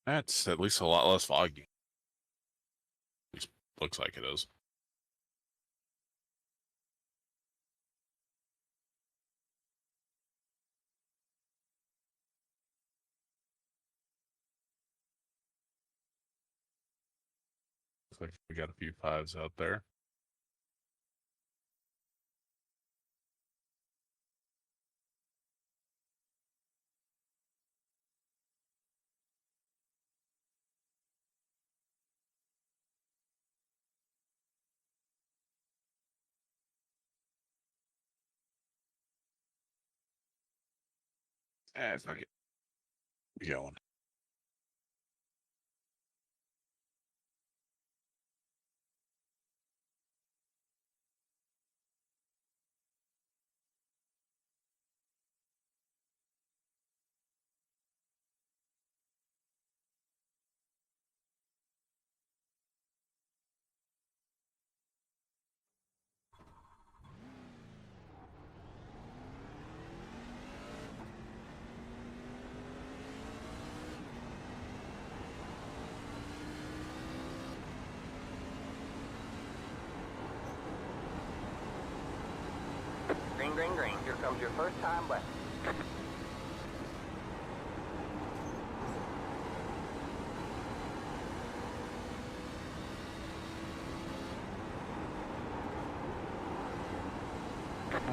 That's at least a lot less foggy. At least looks like it is. Looks like we got a few fives out there. Fuck it. We going. Green, green, green. Here comes your first time west.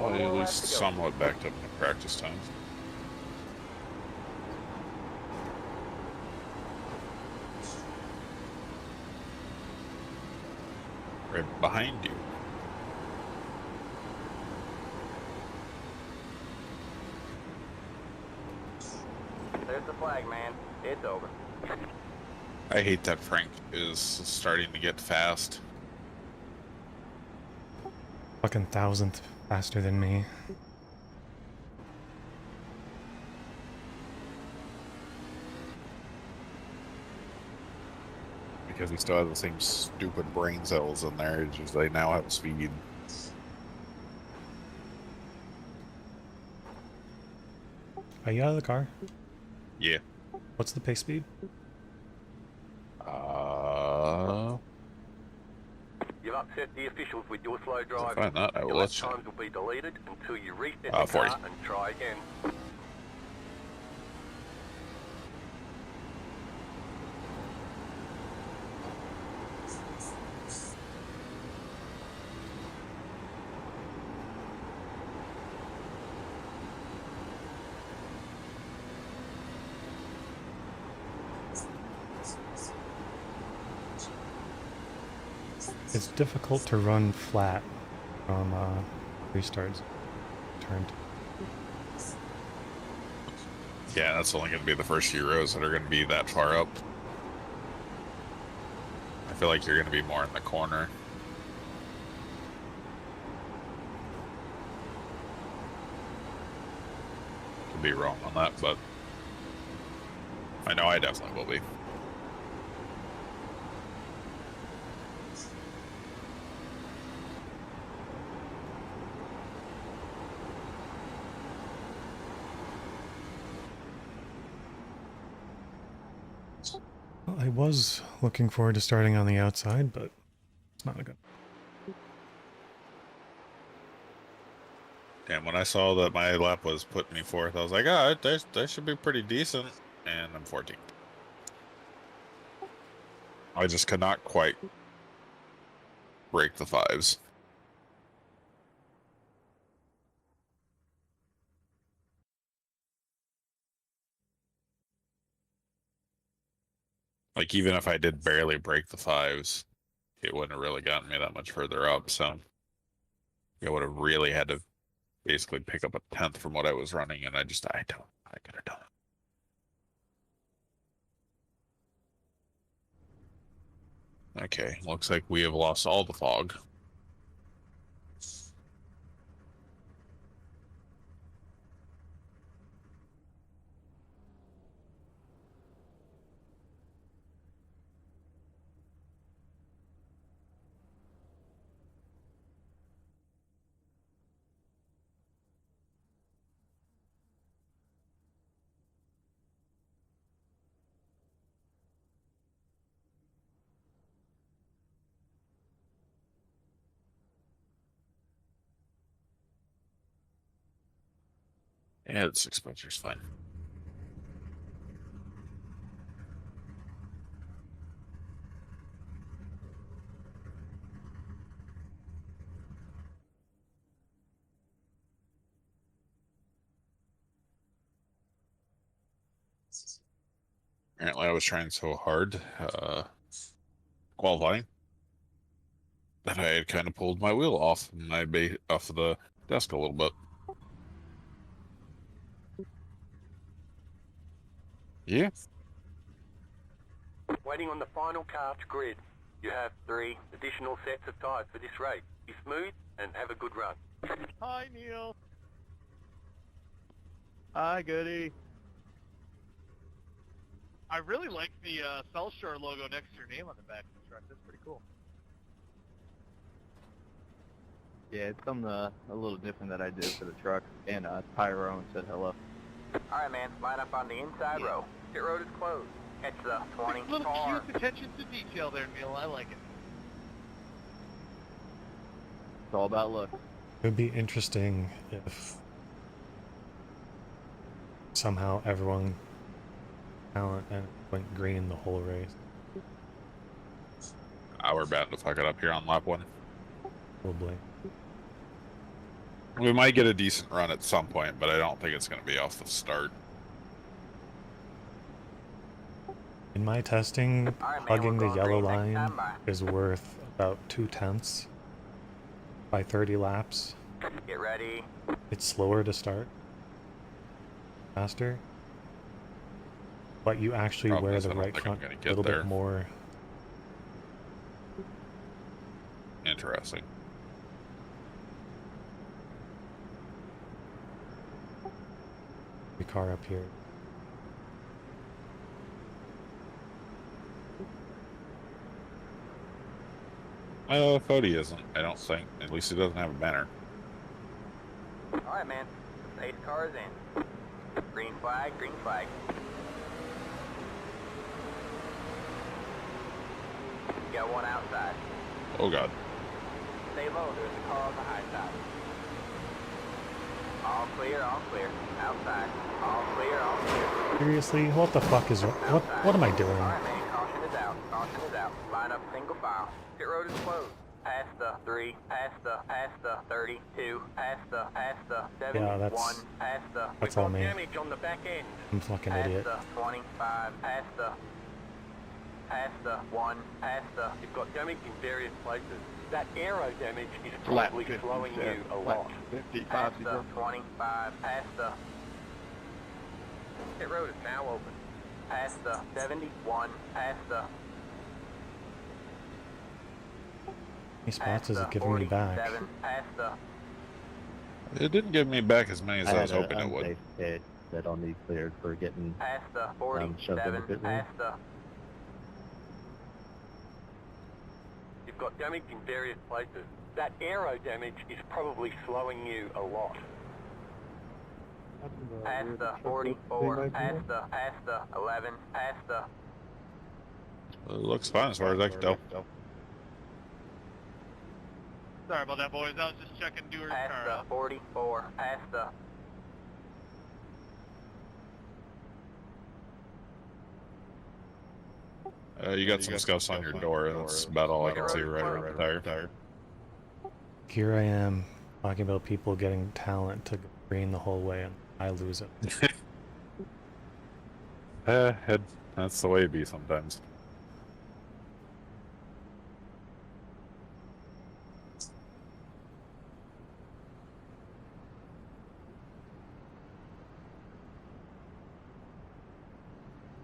Well, at least somewhat backed up in the practice times. Right behind you. There's the flag, man. It's over. I hate that Frank is starting to get fast. Fucking thousandth faster than me. Because he still has the same stupid brain cells in there, it's just they now have speed. Are you out of the car? Yeah. What's the pace speed? You've upset the officials with your slow driving. Find that, I will Your lap let you know. times will be deleted until you reset the 40. car and try again. It's difficult to run flat from restarts. Turned. Yeah, that's only going to be the first few rows that are going to be that far up. I feel like you're going to be more in the corner. Could be wrong on that, but I know I definitely will be. Well, I was looking forward to starting on the outside, but it's not a good. And when I saw that my lap was putting me fourth, I was like, ah, that should be pretty decent. And I'm 14th. I just could not quite break the fives. Like, even if I did barely break the fives, it wouldn't have really gotten me that much further up. So I would have really had to basically pick up a 10th from what I was running, and I could have done it. Okay, looks like we have lost all the fog. Yeah, the 6-puncher's fine. Apparently, I was trying so hard qualifying that I had kind of pulled my wheel off off of the desk a little bit. Yeah. Waiting on the final car's grid. You have 3 additional sets of tyres for this race. Be smooth and have a good run. Hi, Neil. Hi, Goody. I really like the South Shore logo next to your name on the back of the truck. That's pretty cool. Yeah, it's something a little different that I did for the truck. And Tyrone said hello. Alright, man. Line up on the inside row. Pit road is closed. Catch the 20 Little car. cute attention to detail there, Neil. I like it. It's all about look. It would be interesting if somehow everyone talent and went green the whole race. We're bound to fuck it up here on lap 1. Probably. We might get a decent run at some point, but I don't think it's going to be off the start. In my testing, Alright, man, plugging we're the going yellow green next line time by. is worth about 2/10 by 30 laps. Get ready. It's slower to start, faster, but you actually Problem wear is, the I don't right think I'm front gonna a get little there. bit more. Interesting. The car up here. Cody isn't, I don't think. At least he doesn't have a banner. Alright, man. The pace car is in. Green flag, green flag. Got one outside. Oh god. Stay low, there's a car on the high side. All clear, all clear. Outside. All clear, all clear. Seriously, what the fuck is what am I doing? Alright, man, caution is out. Caution is out. Line up single file. Pit road is closed. Past the 3, past the 32, past the 71, Yeah, that's past all me. damage on the back end. I'm a fucking Past idiot. the 25, past the 1, past the... You've got damage in various places. That aero damage is probably slowing you a lot. 55, Past the 25, past the... Pit road is now open. Past the 71, past the... How many spots is it giving me back? Past the... It didn't give me back as many as I was had hoping an it would. unsafe hit that I'll need cleared for getting Past the shoved in the 47, pit road. past the... You've got damage in various places. That aero damage is probably slowing you a lot. Past the 44, past the 11, past the... It looks fine as far as I can tell. Sorry about that, boys. I was just checking Dewar's Past car the out. 44, past the... You got some scuffs on your door, and that's about all I can see right around the tire. Here I am talking about people getting talent to green the whole way, and I lose it. That's the way it be sometimes.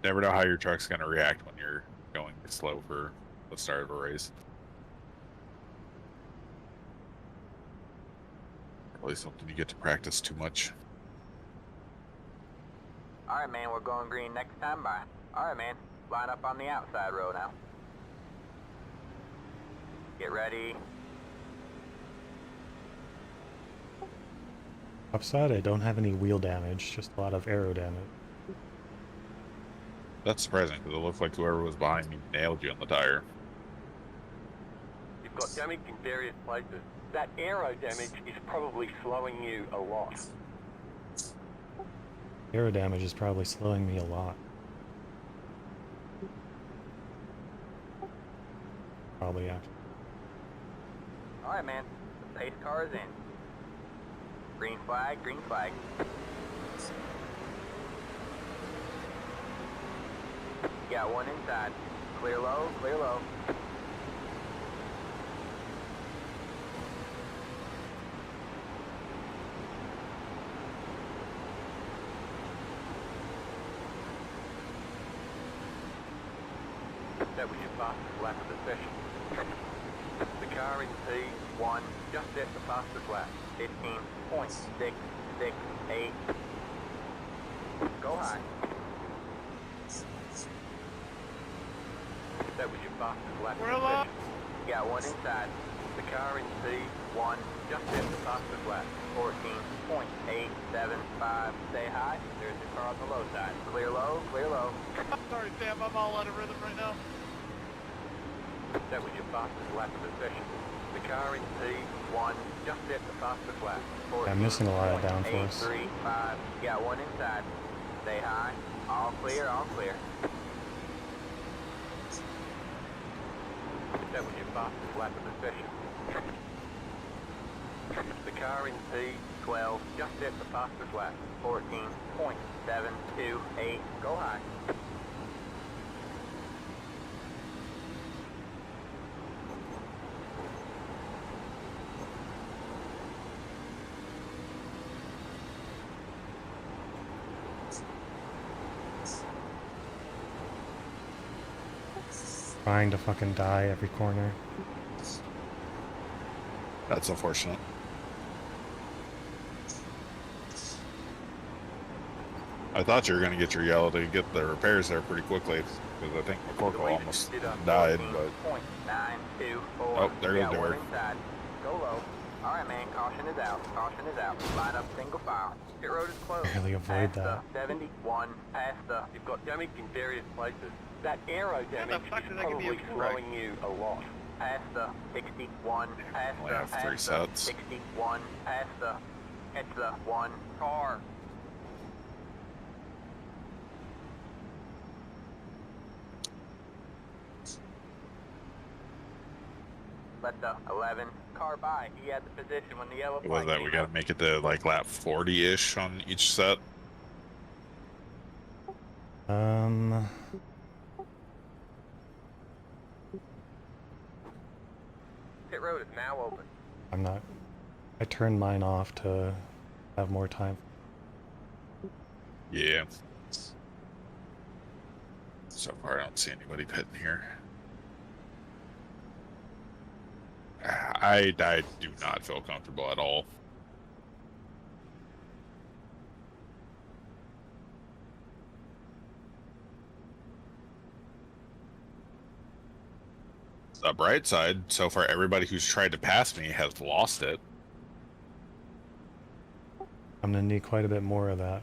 Never know how your truck's going to react when you're going slow for the start of a race. Probably something you get to practice too much. Alright, man, we're going green next time by. Alright, man, line up on the outside row now. Get ready. Upside, I don't have any wheel damage, just a lot of aero damage. That's surprising, because it looked like whoever was behind me nailed you on the tire. You've got damage in various places. That aero damage is probably slowing you a lot. Aero damage is probably slowing me a lot. Probably actually. Alright, man. The pace car is in. Green flag, green flag. Got one inside. Clear low, clear low. That was your fastest lap of the session. The car in P1 just set the fastest lap. 15.668. Go high. That was your fastest lap of the session. You got one inside. The car in C1 just set the fastest lap. 14.875. Stay high. There's your car on the low side. Clear low, clear low. Sorry, Sam, I'm all out of rhythm right now. That was your fastest lap of the session. The car in C1 just set the fastest lap. Yeah, I'm missing a lot of downforce. 14.835. You got one inside. Stay high. All clear, all clear. That was your fastest lap of the session. The car in C12 just set the fastest lap. 14.728. Go high. Trying to fucking die every corner. That's unfortunate. I thought you were going to get your yellow to get the repairs there pretty quickly, because I think McCorkle almost died, but... Oh, there goes Dewar. Go low. Alright, man, caution is out. Caution is out. Line up single file. Pit road is closed. Barely avoid Past that. the 71, past the... You've got damage in various places. That aero damage is probably slowing you a lot. Past the 61, past Only the... have 3 past the sets. 61, past the... It's the one car. Let the 11 car by. He had the position when the yellow What was flag that? came We got up. to make it to like lap 40-ish on each set. Pit road is now open. I'm not. I turned mine off to have more time. Yeah. So far, I don't see anybody pitting here. I do not feel comfortable at all. The bright side, so far everybody who's tried to pass me has lost it. I'm gonna need quite a bit more of that.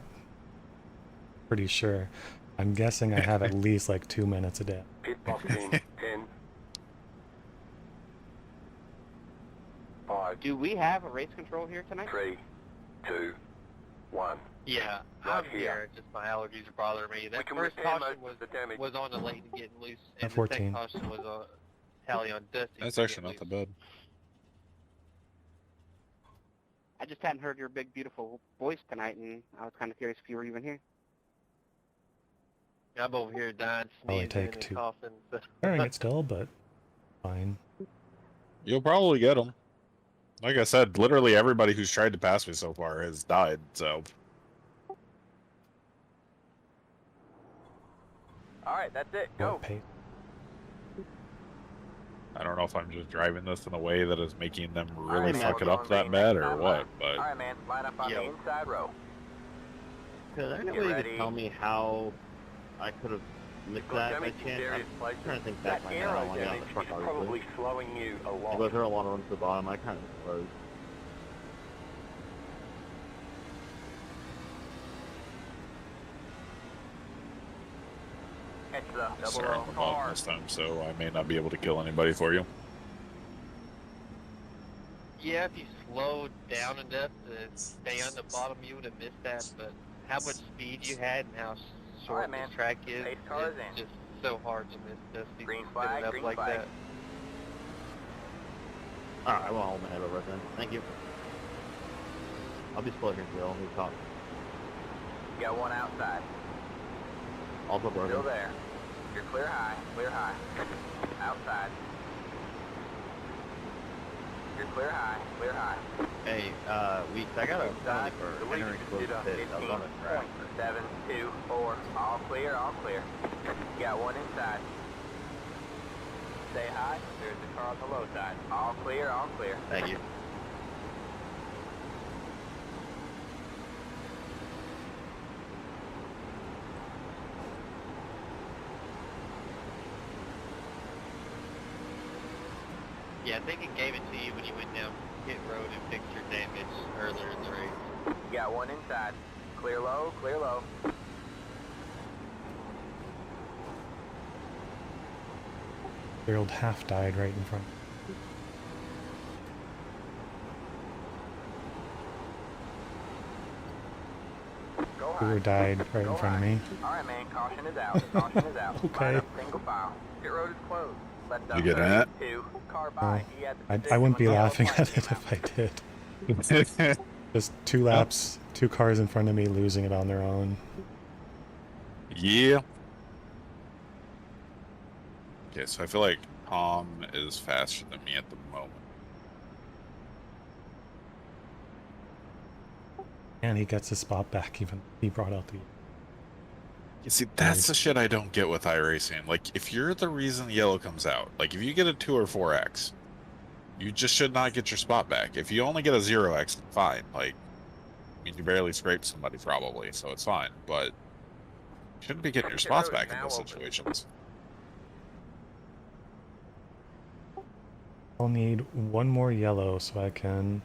Pretty sure. I'm guessing I have at least like 2 minutes a day. Pit box in 10. 5, Do we have a race control here tonight? 3, 2, 1. Yeah, Right I'm here. here. Just my allergies are bothering me. We That can first repair caution most of the damage. was on the lane getting loose, At and the 14. second caution was on Tally on Dusty. That's to actually get not that loose. bad. I just hadn't heard your big, beautiful voice tonight, and I was kind of curious if you were even here. I'm over here dying, Only sneezing, take and 2. coughing. So. Hearing it still, but fine. You'll probably get them. Like I said, literally everybody who's tried to pass me so far has died, so... Alright, that's it. Go. What pace? I don't know if I'm just driving this in a way that is making them really Alright, man, fuck it we're up going that green bad next or time what, lap. but... Alright, man, line up on the Yo. inside row. Is there any Get way you ready. could tell me how I could have missed Got that by damage in chance? various I'm places. trying to think That back right now. aero I got damage the is truck I was probably in. slowing you a I lot. go through a lot of runs to the bottom. I kind of slowed. Catch the double Sorry, O I'm above car. this time, so I may not be able to kill anybody for you. Yeah, if you slowed down enough to stay on the bottom, you would have missed that. But how much speed you had and how short Alright, man. this track is. Pace cars It's in. just so hard to miss Dusty. Green spinning flag, up green like flag. that. Alright, well, I'll hold my head over then. Thank you. I'll be slow here, Phil. We talk. Got one outside. Also Still broken. there. You're clear high, clear high. Outside. You're clear high, clear high. Hey, Weeks, I got a Inside. penalty for The lead entering is closed to pit. I was on a track. 15.724. All clear, all clear. Got one inside. Stay high. There's a car on the low side. All clear, all clear. Thank you. Yeah, I think it gave it to you when you went down pit road and fixed your damage earlier in the race. Got one inside. Clear low, clear low. Harold half died right in front. Go high. Cooler died right in Go front of high. me. Alright, man, caution is out. Caution is out. Okay. Line up, single file. Pit road is closed. Left You getting that? 2. Car Oh, by. He had the I position wouldn't be when the yellow laughing flag at it came if I did. Just 2 laps, 2 cars in front of me losing it on their own. Yeah. Okay, so I feel like Tom is faster than me at the moment. And he gets his spot back even. He brought out the... You see, that's the shit I don't get with iRacing. Like, if you're the reason yellow comes out, like, if you get a 2 or 4X, you just should not get your spot back. If you only get a 0X, fine. Like, I mean, you barely scraped somebody probably, so it's fine. But you shouldn't be getting your spots back in those situations. I'll need 1 more yellow so I can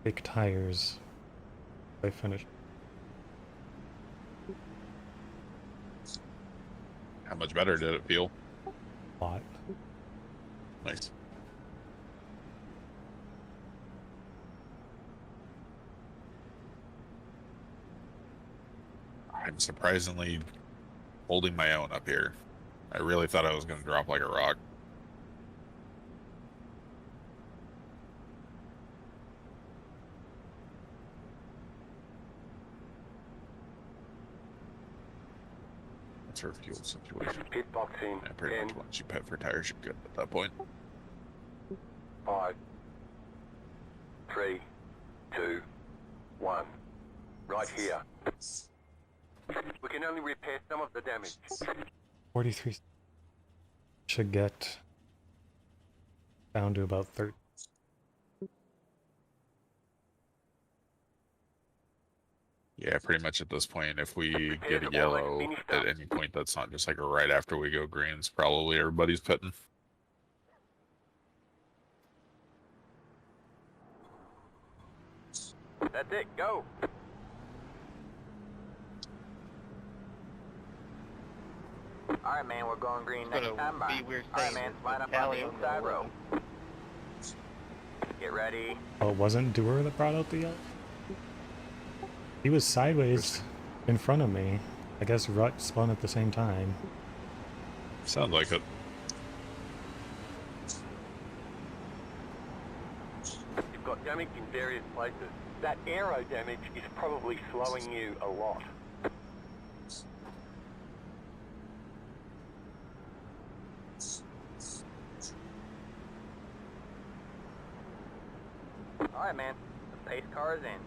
take tires. I finish. How much better did it feel? A lot. Nice. I'm surprisingly holding my own up here. I really thought I was going to drop like a rock. What's her fuel situation? Pit box in. Yeah, pretty 10, much once you pet for tires, you're good at that point. 5, 3, 2, 1. Right here. We can only repair some of the damage. 43 should get down to about 30. Yeah, pretty much at this point, if we Repair get the a yellow bottleneck mini at stop. any point, that's not just like a right after we go greens, probably everybody's pitting. That's it, go! Alright, man, we're going green It's next gonna time by. be weird Alright, saying man, this, line but up on tally the on the inside row. 11. Get ready. Oh, it wasn't Doer that brought out the yellow? He was sideways in front of me. I guess Rut spun at the same time. Sounds like it. You've got damage in various places. That aero damage is probably slowing you a lot. Alright, man, the pace car is in.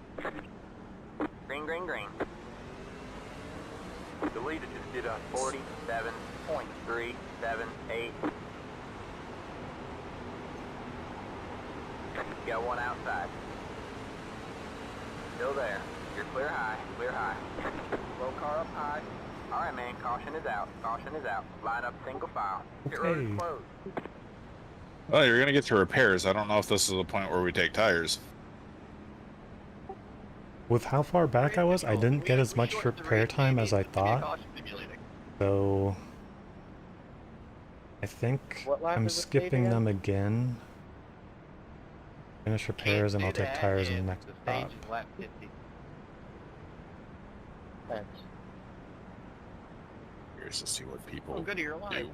Green, green, green. The leader just did a 47.378. Got one outside. Still there. You're clear high, clear high. Low car up high. Alright, man, caution is out, caution is out. Line up single file. Pit road is Okay. closed. Well, you're gonna get to repairs. I don't know if this is the point where we take tires. With how far back I was, I didn't get as much repair time as I thought. So I think What lap I'm is it, skipping Dave, them again. Finish repairs and I'll take tires in the next The stage stop. is lap 50. Thanks. Curious to see what people Oh, good, you're alive. do.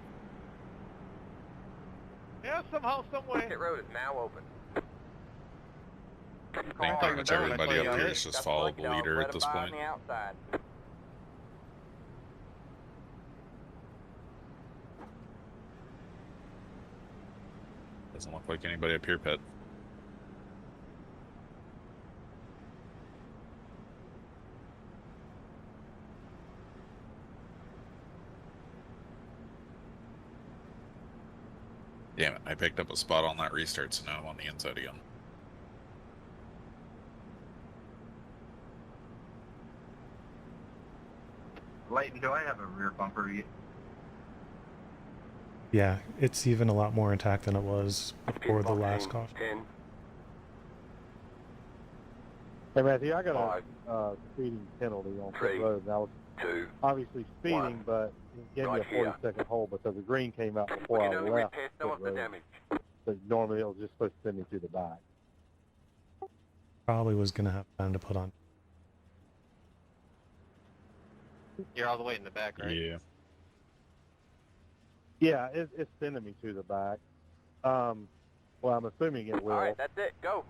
Yeah, somehow, some way. Pit road is now open. I think thought pretty you much were done. I everybody thought you up got here hit. is just Got follow select the dogs, leader let at 'em this by point. on the outside. Doesn't look like anybody up here, Pet. Damn it, I picked up a spot on that restart, so now I'm on the inside again. Layton, do I have a rear bumper? Yeah, it's even a lot more intact than it was before the last caution. 10, Hey Matthew, I got 5, a speeding penalty on Three. pit road, and I was 2. obviously speeding, One. but it gave me Right a here. 40-second hold because the green came out We before can I only left repair some pit of the road. damage. So normally it was just supposed to send me to the back. Probably was gonna have time to put on. You're all the way in the back, right? Yeah. Yeah, it's sending me to the back. Well, I'm assuming it will. All right, that's it. Go.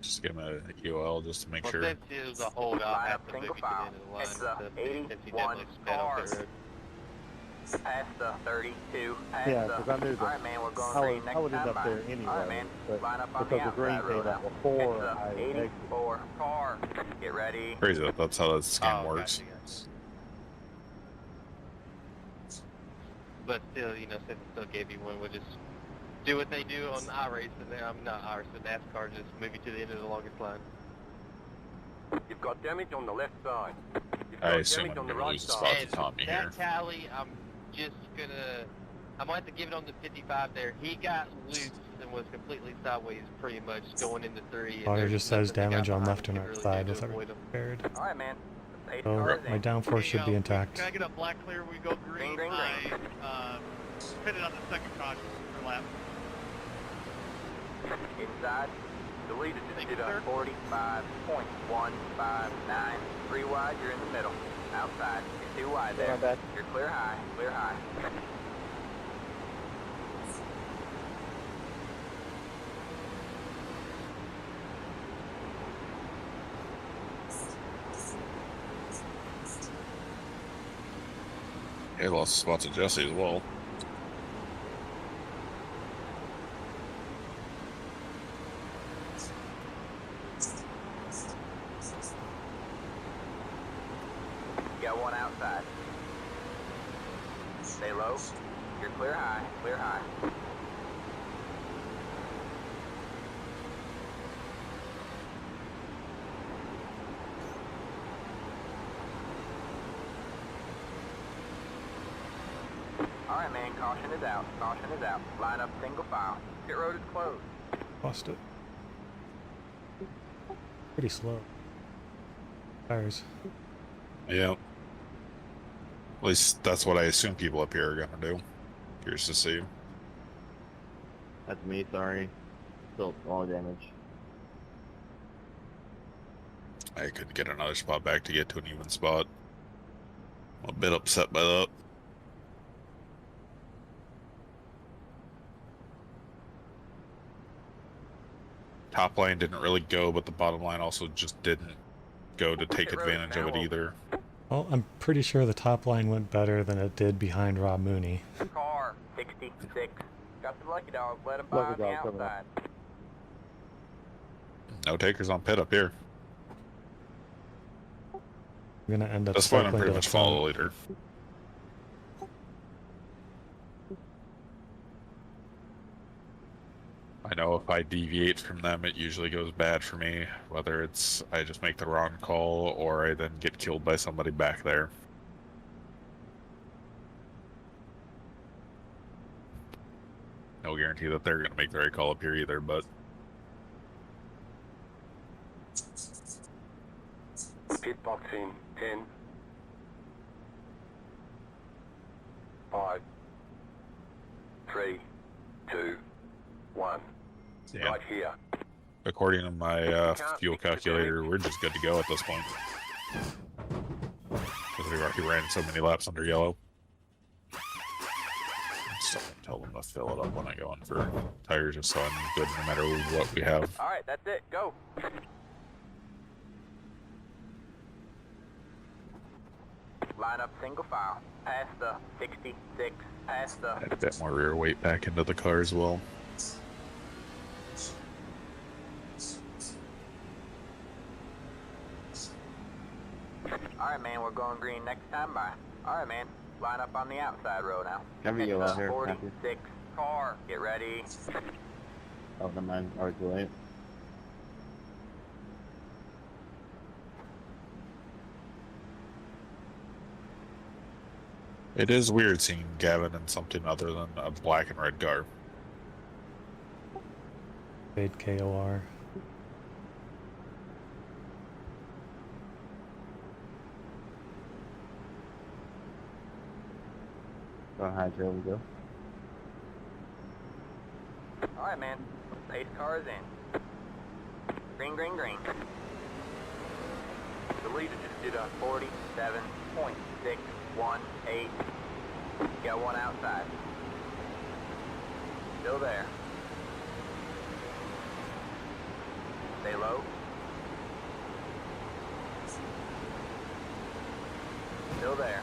Just give him a EOL just to make Well, sure. since it was a hold, I'll Line have up to single move you to the file. end of the line. It's the Since you 81 definitely sped on pit car. road. Past the 32. Past Yeah, the... 'cause I knew that All right, man, we're going I for you would, next I would time end up by. there anyway, All right, man. but Line up on because the the green outside came road out now. before It's I the exited. 84 car. Get ready. Crazy that that's how that scan Oh, works. gotcha. But still, you know, since it still gave you one, we'll just do what they do on iRacing there. I'm not iRacing, NASCAR, just move you to the end of the longest line. You've got damage on the left side. You've I got assume damage I'm on the gonna right lose the side. spot to And Tommy that here. tally, I'm gonna have to give it on the 55 there. He got loose and was completely sideways pretty much going into 3. And Auto there's just says nothing the guy damage on behind left him and could right really side do with to everything avoid him. repaired. All right, man. Eight So cars my in. downforce should be intact. Can I get a black clear? We go green. Green, green, green. I pitted on the second caution for lap. Inside. The leader just Thank did you, a sir. 45.159. 3 wide, you're in the middle. Outside. You're 2 wide there. My bad. You're clear high. Clear high. He lost spots at Jesse as well. Got one outside. Stay low. You're clear high. Clear high. All right, man. Caution is out. Caution is out. Line up single file. Pit road is closed. Lost it. Pretty slow. Tires. Yeah. At least that's what I assume people up here are gonna do. Curious to see. That's me, sorry. Still all damage. I could get another spot back to get to an even spot. I'm a bit upset by that. Top line didn't really go, but the bottom line also just didn't go to take Pit road is advantage of now it open. either. Well, I'm pretty sure the top line went better than it did behind Rob Mooney. Car 66. Got the lucky dog. Let him by Lucky on the dog coming up. outside. No takers on pit up here. I'm gonna end At up this point, I'm cycling pretty to the much follow the front. leader. I know if I deviate from them, it usually goes bad for me. Whether it's I just make the wrong call or I then get killed by somebody back there. No guarantee that they're going to make the right call up here either, but Pit box in 10, 5, 3, 2, 1. yeah. Right here. According to my fuel calculator, we're just good to go at this point. Because we've already ran so many laps under yellow. Still gonna tell them to fill it up when I go in for tires, just so I'm good no matter what we have. All right, that's it. Go. Line up single file. Past the 66. Past the. Add a bit more rear weight back into the car as well. All right, man. We're going green next time. Bye. All right, man. Line up on the outside row now. Cover you out here. 46 car. Get ready. Oh, never mind. Already too late. It is weird seeing Gavin in something other than a black and red car. Fade KOR. Go high trail we go. All right, man. Pace car is in. Green, green, green. The leader just did a 47.618. Got one outside. Still there. Stay low. Still there.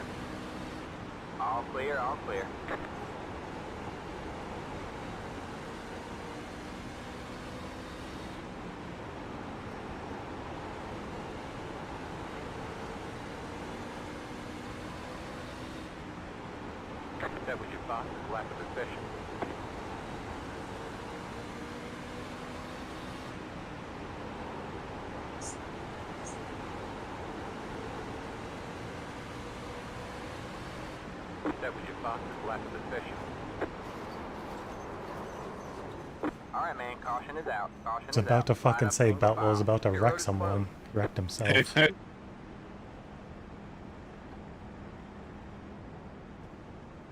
All clear, all clear. That was your fastest lap of the session. That was your fastest lap of the session. All right, man. Caution is out. Caution I was is about out. to fucking Line up say single Beltwell was file. about to Your wreck road is someone. Wrecked himself.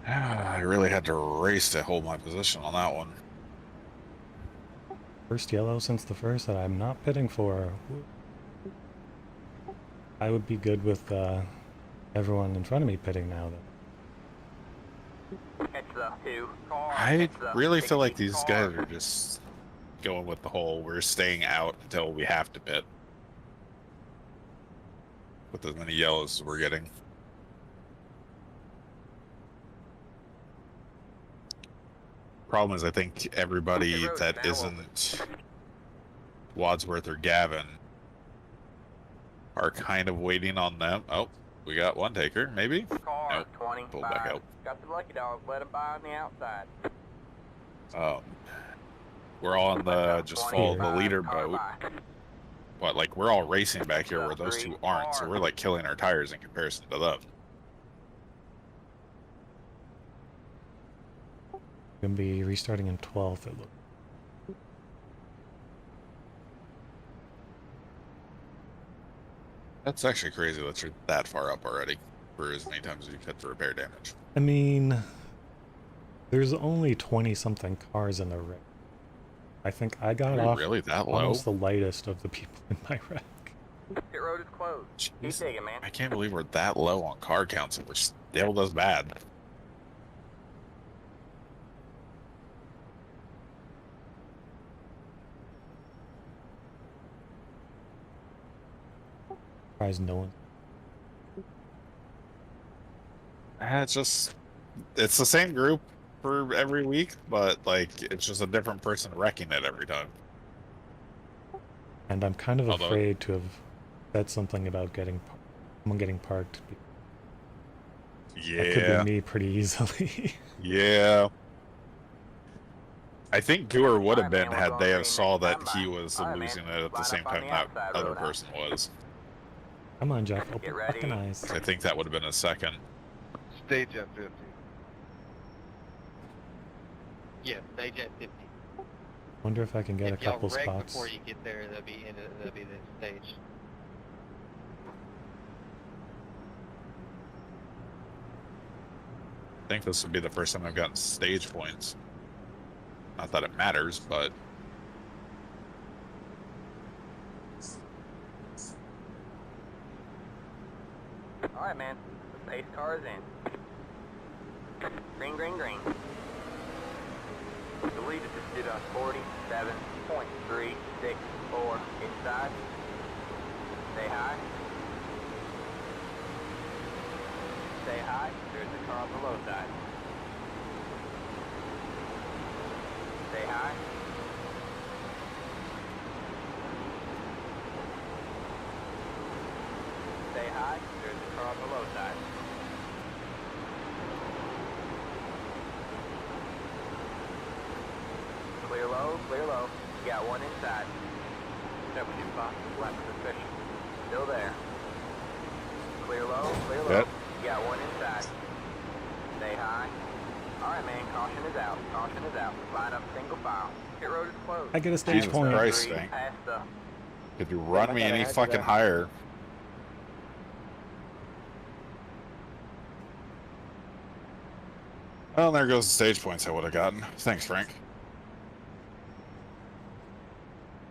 I really had to race to hold my position on that one. First yellow since the first that I'm not pitting for. I would be good with everyone in front of me pitting now, though. Catch the 2 car. I Catch the really feel like 60 these car. guys are just going with the whole we're staying out until we have to pit. With as many yellows as we're getting. Problem is, I think everybody that isn't Wadsworth or Gavin are kind of waiting on them. Oh, we got one taker, maybe? Car Nope. 25. Pull back out. Got the lucky dog. Let him by on the outside. We're all on the just follow the 25, leader car boat, by. but like we're all racing back here where those two aren't, so we're like killing our tires in comparison to them. Gonna be restarting in 12th, it looks. That's actually crazy that you're that far up already for as many times as you've hit the repair damage. I mean, there's only 20-something cars in the wreck. I think I got Are we off really that low? almost the lightest of the people in my wreck. Pit road is closed. Keep Jeez. digging, man. I can't believe we're that low on car counts and we're still this bad. Surprised no one. It's the same group for every week, but like it's just a different person wrecking it every time. And I'm kind of Although- afraid to have said something about someone getting parked. That could Yeah, be me pretty easily. yeah. I think Dewar would have Alright, been man, we're had going they have green saw next that time, he bye. was Alright, losing man. it at the Line same up on time the that outside other road now. person was. Come on, Jeff. Open Get ready. fucking eyes. I think that would have been a second. Stage at 50. Yeah, stage at 50. Wonder if I can get a If y'all couple wreck spots. before you get there, that'll be the stage. I think this would be the first time I've gotten stage points. Not that it matters, but Alright, man. The pace car is in. Green, green, green. The leader just did a 47.364 inside. Stay high. Stay high. There's the car on the low side. Stay high. Stay high. There's the car on the low side. Clear low, clear low. You got one inside. That was your box. Left suspicion. Still there. Clear low, clear low. Yep. You got one inside. Stay high. Alright, man. Caution is out. Caution is out. Line up single file. Pit road is closed. I get a stage Jesus point. Christ, Three, Frank. past the If you run me I any had fucking that. higher. Well, there goes the stage points I would have gotten. Thanks, Frank.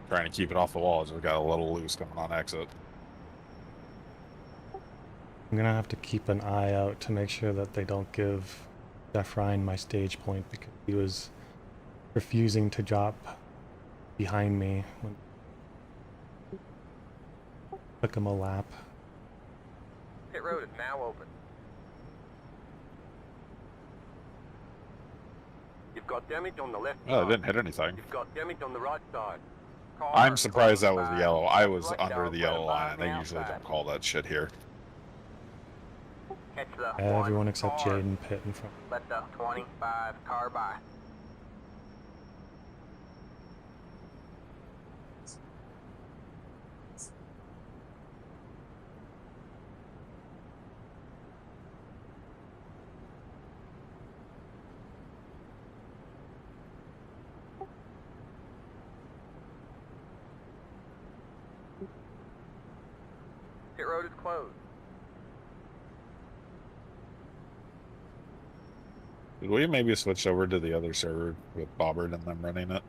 Trying to keep it off the walls. We got a little loose coming on exit. I'm gonna have to keep an eye out to make sure that they don't give Jeff Ryan my stage point because he was refusing to drop behind me when took him a lap. pit road is now open. You've got damage on the left Oh, I side. didn't hit anything. You've got damage on the right side. Car I'm surprised that was the by- yellow. I was right under down, the yellow right line, on and the they usually outside. don't call that shit here. Catch the Everyone one except car. Jaden pit in front. Let the 25 car by. Pit road is closed. Did we maybe switch over to the other server with Bobbert and them running it?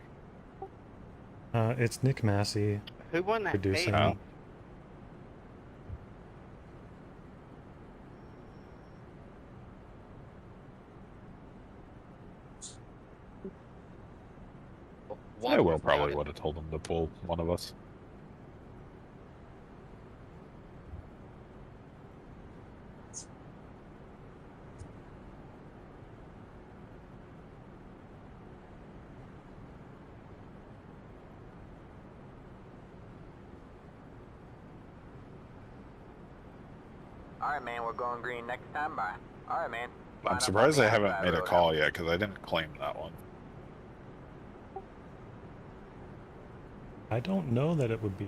It's Nick Massey Who won that producing. stage? Oh. I will probably would have told them to pull one of us. Alright, man, we're going green next time by. Alright, man. Line I'm up surprised on I the haven't outside made a road call out. yet because I didn't claim that one. I don't know that it would be.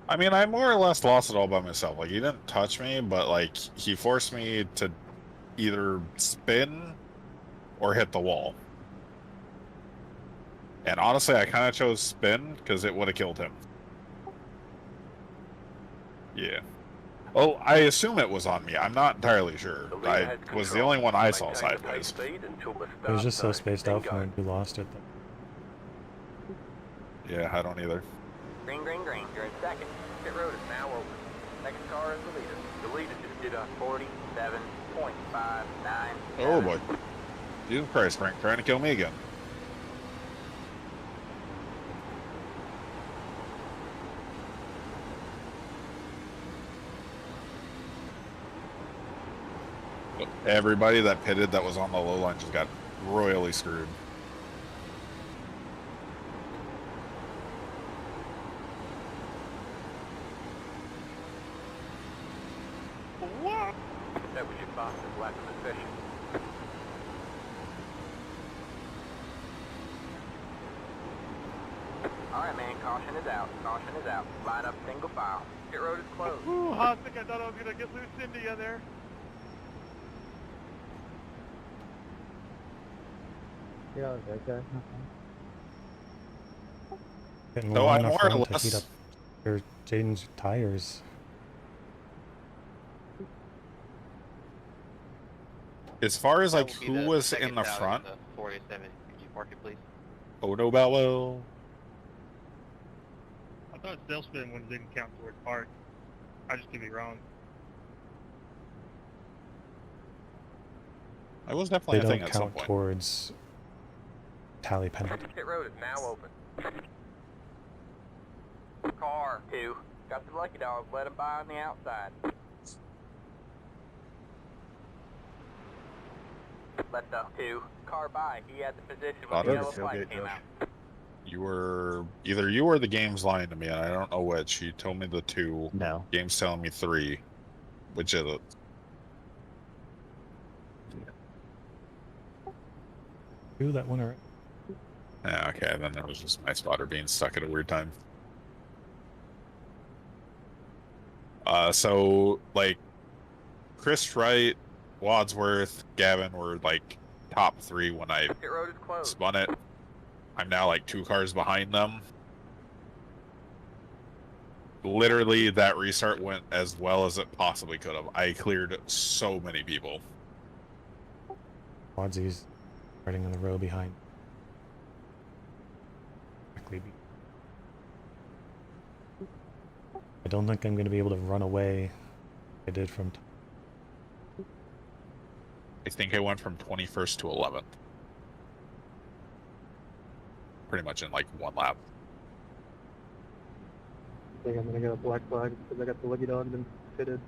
I mean, I more or less lost it all by myself. Like, he didn't touch me, but, like, he forced me to either spin or hit the wall. And honestly, I kind of chose spin because it would have killed him. Yeah. Oh, I assume it was on me. I'm not entirely sure. The leader I has was the control. only one I saw Maintain the pace sideways. speed until the It was start just so zone, spaced then out go. from when we lost it. Yeah, I don't either. Green, green, green. You're in second. Pit road is now open. Next car is the leader. The leader just did a 47.59. Oh boy. Jesus Christ, Frank, trying to kill me again. Everybody that pitted that was on the low line just got royally screwed. That was your fastest lap of the session. Alright, man, caution is out. Caution is out. Line up single file. Pit road is closed. Ooh, I think I thought I was gonna get Lucinda there. Getting So low I enough more or room to less- heat up your Jaden's tires. As far as That like will be who the was second in the out of front, the 487. Could you park it, please? oh no, Bowell. I thought Salespin one didn't count towards park. I just could be wrong. I was They definitely a thing don't at some count point. towards tally penalty. Pit road is now open. Car 2. Got the lucky dog. Let him by on the outside. Let the 2 car by. He had the position when the Otter. yellow flag Tailgate, came Josh. out. You were either you or the game's lying to me, and I don't know which. You told me the 2. No. Game's telling me 3. Which is it? Ooh, that winner. Yeah, okay, then that was just my spotter being stuck at a weird time. So like Chris Wright, Wadsworth, Gavin were like top 3 when I Pit road is closed. spun it. I'm now like 2 cars behind them. Literally, that restart went as well as it possibly could have. I cleared so many people. Wadsy's starting in the row behind. I don't think I'm going to be able to run away like I did from. I think I went from 21st to 11th. Pretty much in like 1 lap. I think I'm gonna get a black flag because I got the lucky dog and fitted.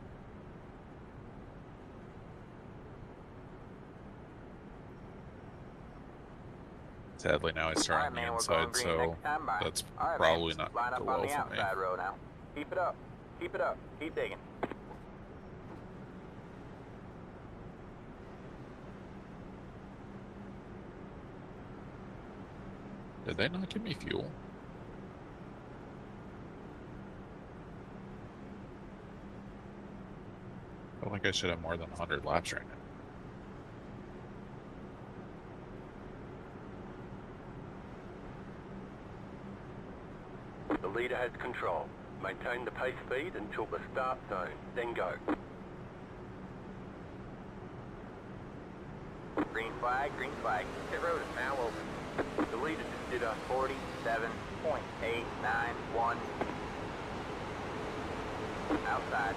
Sadly, now I start All on right, the man, we're inside, going green so next time by. that's All right, probably man. not Line going up to go on well the for me. outside row now. Keep it up. Keep it up. Keep digging. Did they not give me fuel? I don't think I should have more than 100 laps right now. The leader has control. Maintain the pace speed until the start zone, then go. Green flag, green flag. Pit road is now open. The leader just did a 47.891. Outside.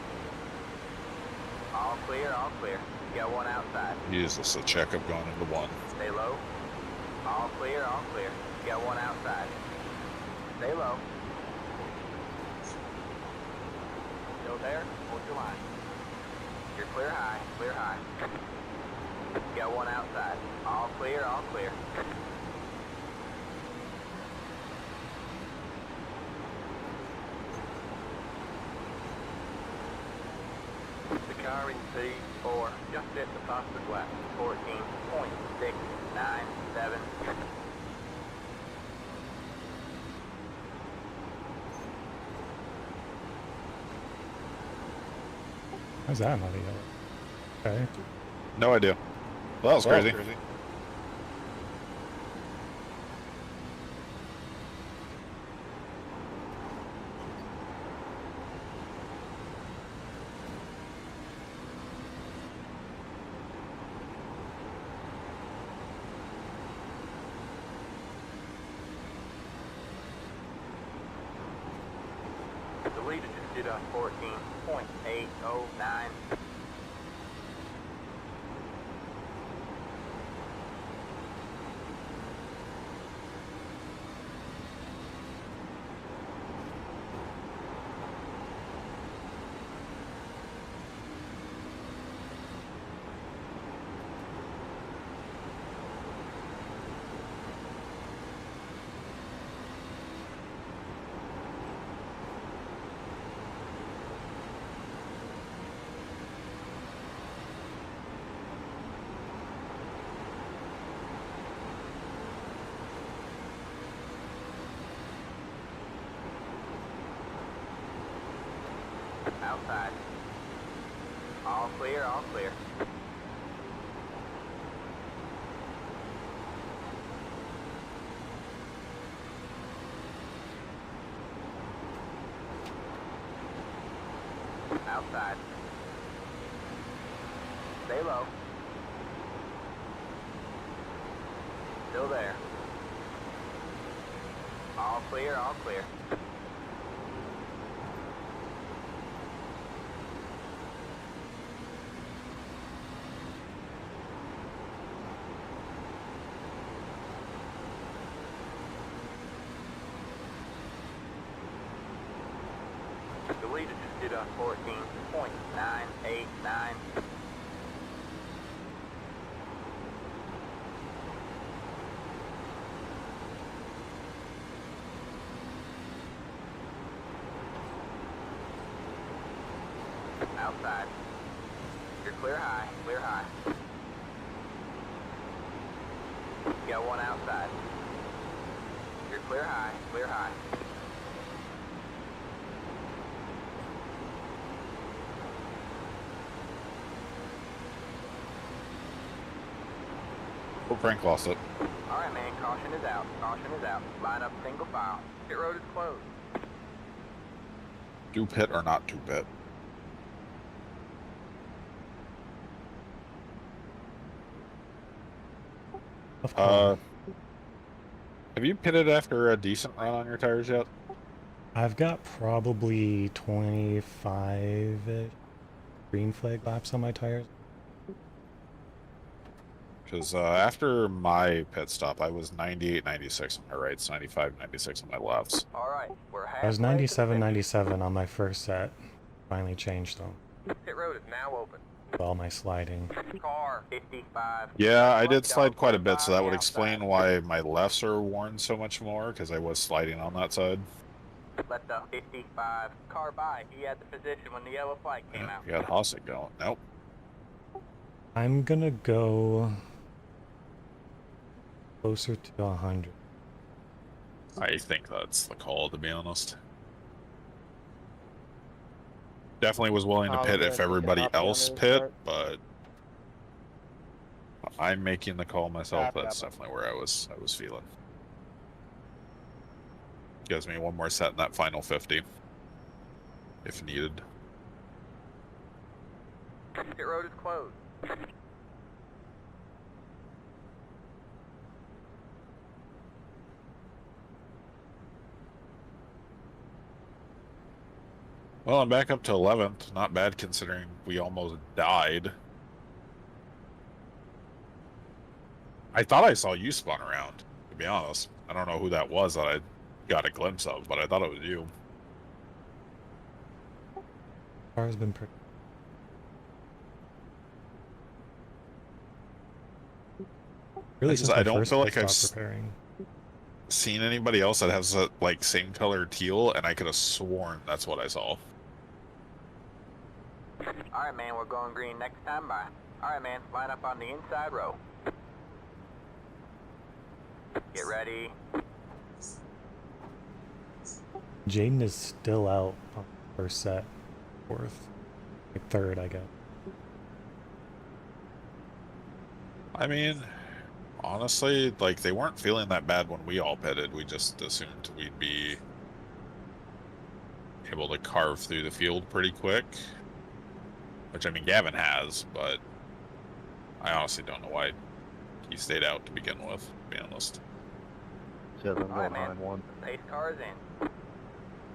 All clear, all clear. Got one outside. Use this as a checkup going into 1. Stay low. All clear, all clear. Got one outside. Stay low. Still there? Hold your line. You're clear high, clear high. Got one outside. All clear, all clear. The car in P4 just set the fastest lap. 14.697. How's that not a yellow? Okay. No idea. Well, that was crazy. The leader just did a 14.809. Outside. All clear, all clear. Outside. Stay low. Still there. All clear, all clear. just did a 14.989. Outside. You're clear high, clear high. Got one outside. You're clear high, clear high. Oh, Frank lost it. Alright man, caution is out, caution is out. Line up single file. Pit road is closed. Do pit or not do pit? Of course. Have you pitted after a decent run on your tires yet? I've got probably 25 green flag laps on my tires. Because after my pit stop, I was 98, 96 on my rights, 95, 96 on my lefts. Alright, we're halfway. I was to the 97, finish. 97 on my first set. Finally changed though. Pit road is now open. With all my sliding. Car 55. Yeah, I did slide quite a bit, so that would Outside. explain why my lefts are worn so much more, because I was sliding on that side. Let the 55 car by. He had the position when the yellow flag came out. You got Hossick going. Nope. I'm gonna go closer to 100. I think that's the call, to be honest. Definitely was willing to pit if everybody else pit, but I'm making the call myself. That's definitely where I was feeling. Gives me one more set in that final 50, if needed. Pit road is closed. Well, I'm back up to 11th. Not bad considering we almost died. I thought I saw you spun around, to be honest. I don't know who that was that I got a glimpse of, but I thought it was you. Car's been pretty. Really, since I my don't first feel pit like I've stop preparing. seen anybody else that has a, like, same color teal, and I could have sworn that's what I saw. Alright man, we're going green next time by. Alright man, line up on the inside row. Get ready. Jaden is still out on the first set. Fourth. Like third, I guess. I mean, honestly, like, they weren't feeling that bad when we all pitted. We just assumed we'd be able to carve through the field pretty quick. Which, I mean, Gavin has, but I honestly don't know why he stayed out to begin with, to be honest. Says I'm Alright going man, 9-1. pace car is in.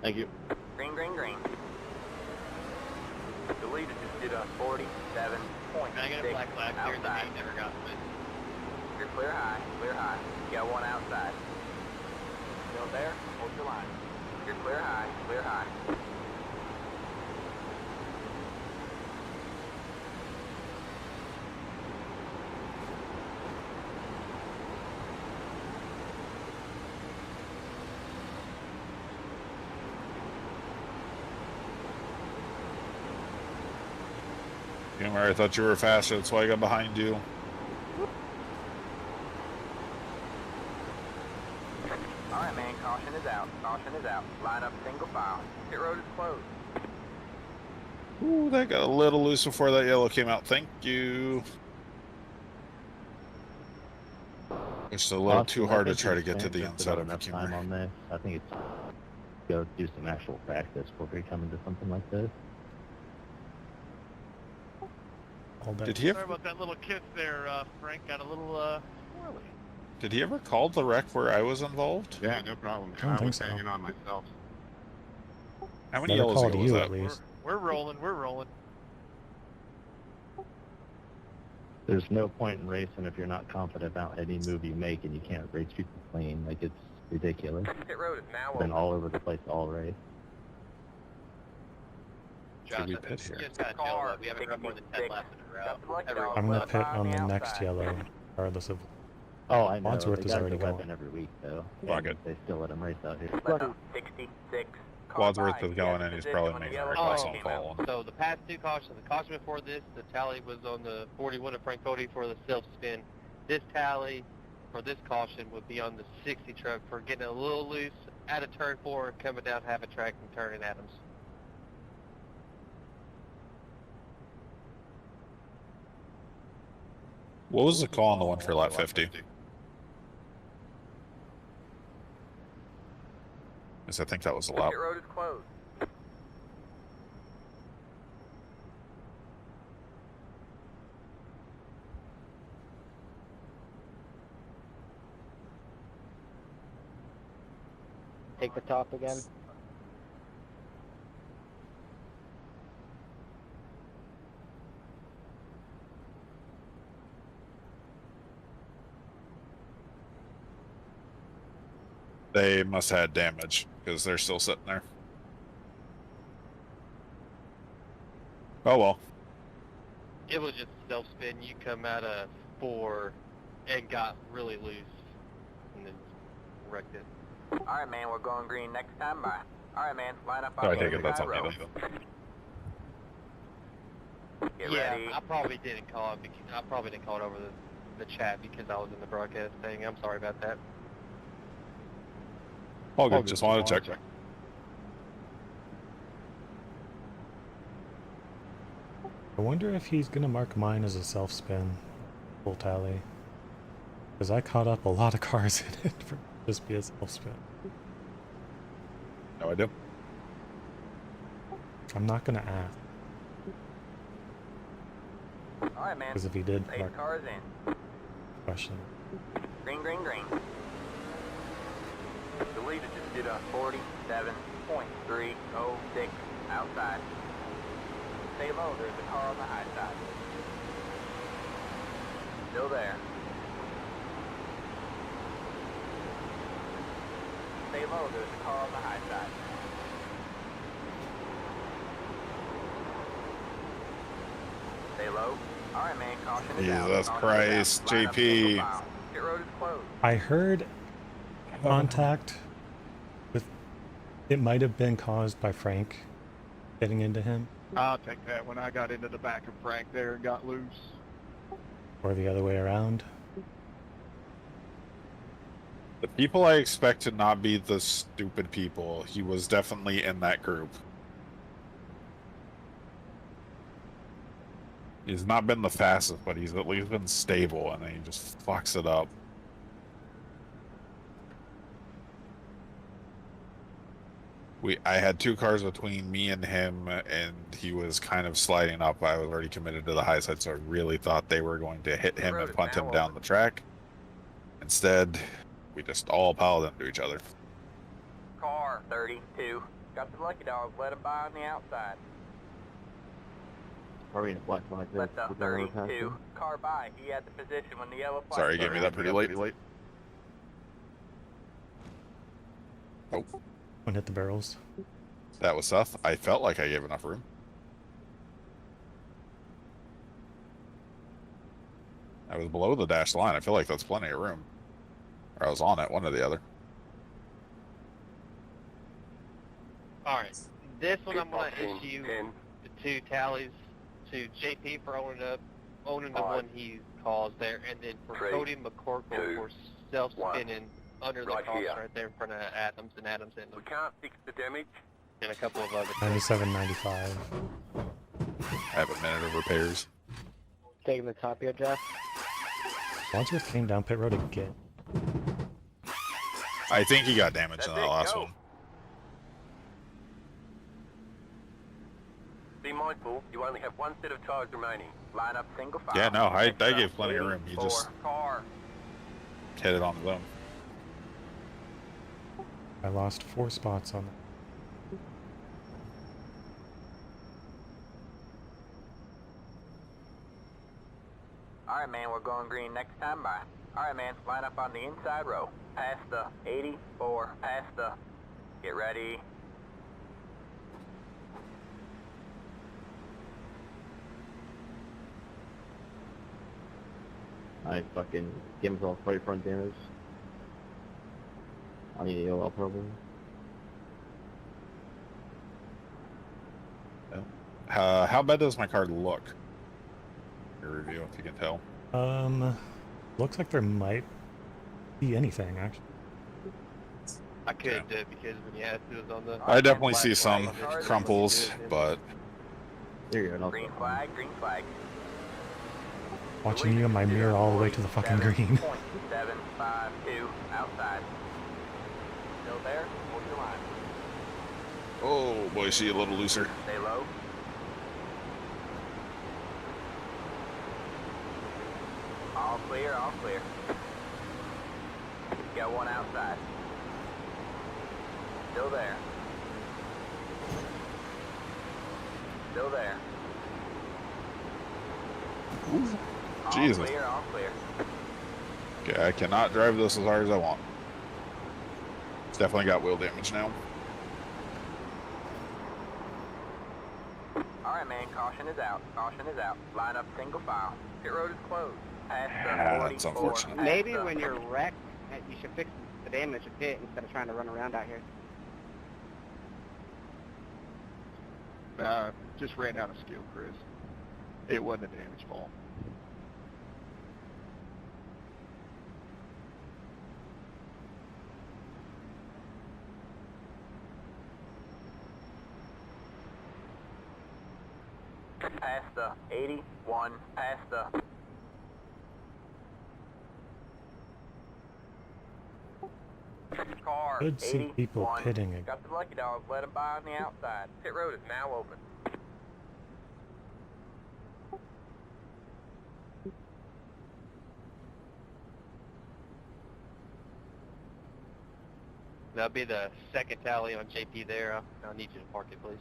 Thank you. Green, green, green. The leader just did a 47.6 I got a black flag here, the outside. main never got me. You're clear high, clear high. You got one outside. Still there? Hold your line. You're clear high, clear high. Humor, I thought you were faster, that's why I got behind you. Alright man, caution is out, caution is out. Line up single file. Pit road is closed. Ooh, that got a little loose before that yellow came out. Thank you. It's a little too hard to try to get to the inside of the enough time Kimmer. on this. I think it's go do some actual practice before we come into something like this. All day. Did he Sorry ever, about that little kiss there, Frank. Got a little, swirly. did he ever call the wreck where I was involved? Yeah, no problem. I don't think was so. hanging on myself. How many Never yellows called ago was you that? at least. We're rolling, we're rolling. There's no point in racing if you're not confident about any move you make and you can't race people clean. Like, it's ridiculous. Pit road is now Been open. all over the place all race. Josh, we I think pit here? just got Car, we haven't run more than 10 laps in a row. Got the lucky Everyone. dog. I'm gonna Let pit by on the next outside. yellow, regardless of. Oh, I know. Wadsworth they is got already the weapon going. every week, though. Well, And good. They still let him race out here. Let the 66. Car Wadsworth by. is He had going the and he's position probably when the making a yellow request flag on came out. Colin. So the past two cautions, the caution before this, the tally was on the 41 of Frank Cody for the self-spin. This tally for this caution would be on the 60 truck for getting a little loose at a turn 4 and coming down half a track and turning Adams. What was the call on the one for lap 50? Because I think that was a lap. Pit road is closed. Take the top again. They must have had damage because they're still sitting there. Oh well. It was just self-spin. You come out of 4 and got really loose and then wrecked it. Alright, man, we're going green next time by. Alright, man, line up So I on the take it that's inside on me row. then. Get Yeah, ready. I probably didn't call it. I probably didn't call it over the chat because I was in the broadcast thing. I'm sorry about that. All good. Just wanted to check. I wonder if he's gonna mark mine as a self-spin full tally. Because I caught up a lot of cars in it for just be a self-spin. No idea. I'm not gonna ask, Alright, man. because if he did 8 mark cars in. question. Green, green, green. The leader just did a 47.306 outside. Stay low, there's a car on the high side. Still there. Stay low, there's a car on the high side. Stay low. Alright, man, caution is out. Jesus Caution is out. Christ, Line up JP. single file. Pit road is closed. I heard contact with. It might have been caused by Frank getting into him, I'll take that. When I got into the back of Frank there and got loose. or the other way around. The people I expect to not be the stupid people, he was definitely in that group. He's not been the fastest, but he's at least been stable, and then he just fucks it up. I had 2 cars between me and him, and he was kind of sliding up. I was already committed to the high side, so I really thought they were going to hit him and punt him down the track. Instead, we just all piled into each other. Car 32. Got the lucky dog. Let him by on the outside. Probably in a black like this. Let the with the road 32 passing. car by. He had the position when the yellow flag. Sorry, you gave me that pretty late. Oh, One hit the barrels. that was Seth. I felt like I gave enough room. I was below the dashed line. I feel like that's plenty of room. Or I was on it, one or the other. All right, this one I'm going to 10, issue 10. the 2 tallies to JP for owning the Five, one he caused there, and then for 3, Cody McCorkle 2, for self-spinning under the Right cross here. right there in front of Adams and Adams in We them, can't fix the damage. and a couple of other. 97.95. I have a minute of repairs. Taking the top here, Jeff. Wadsworth came down pit road again. I think he got damaged in That's that it, last go. one. Be mindful, you only have 1 set of tires remaining. Line up single file. Yeah, no, I Next up, gave plenty of room. He 84 just car. hit it on the zone. I lost 4 spots on that. Alright, man, we're going green next time by. Alright, man, line up on the inside row. Past the 84. Past the. Get ready. I fucking gave myself 40 front damage. I need AOL probably. How bad does my car look? Your review, if you can tell. Looks like there might be anything actually. I couldn't do it because when you asked, it was on the. I definitely see Flag, some flag. crumples, but Here you go. Green flag, green flag. Watching you in my mirror all the way to the fucking green. 7.752 outside. Still there? Hold your line. oh boy, see a little looser. Stay low. All clear, all clear. Got one outside. Still there. Still there. All Jesus. clear, all clear. Okay, I cannot drive this as hard as I want. It's definitely got wheel damage now. Alright, man, caution is out. Caution is out. Line up single file. Pit road is closed. Past Ah, the that's 44. unfortunate. Past Maybe the- when you're wrecked, you should fix the damage a bit instead of trying to run around out here. Just ran out of skill, Chris. It wasn't a damage fall. Past the 81. Past the... Car Could see people 81. pitting again. Got the lucky dog. Let him by on the outside. Pit road is now open. That'll be the second tally on JP there. I'll need you to park it, please.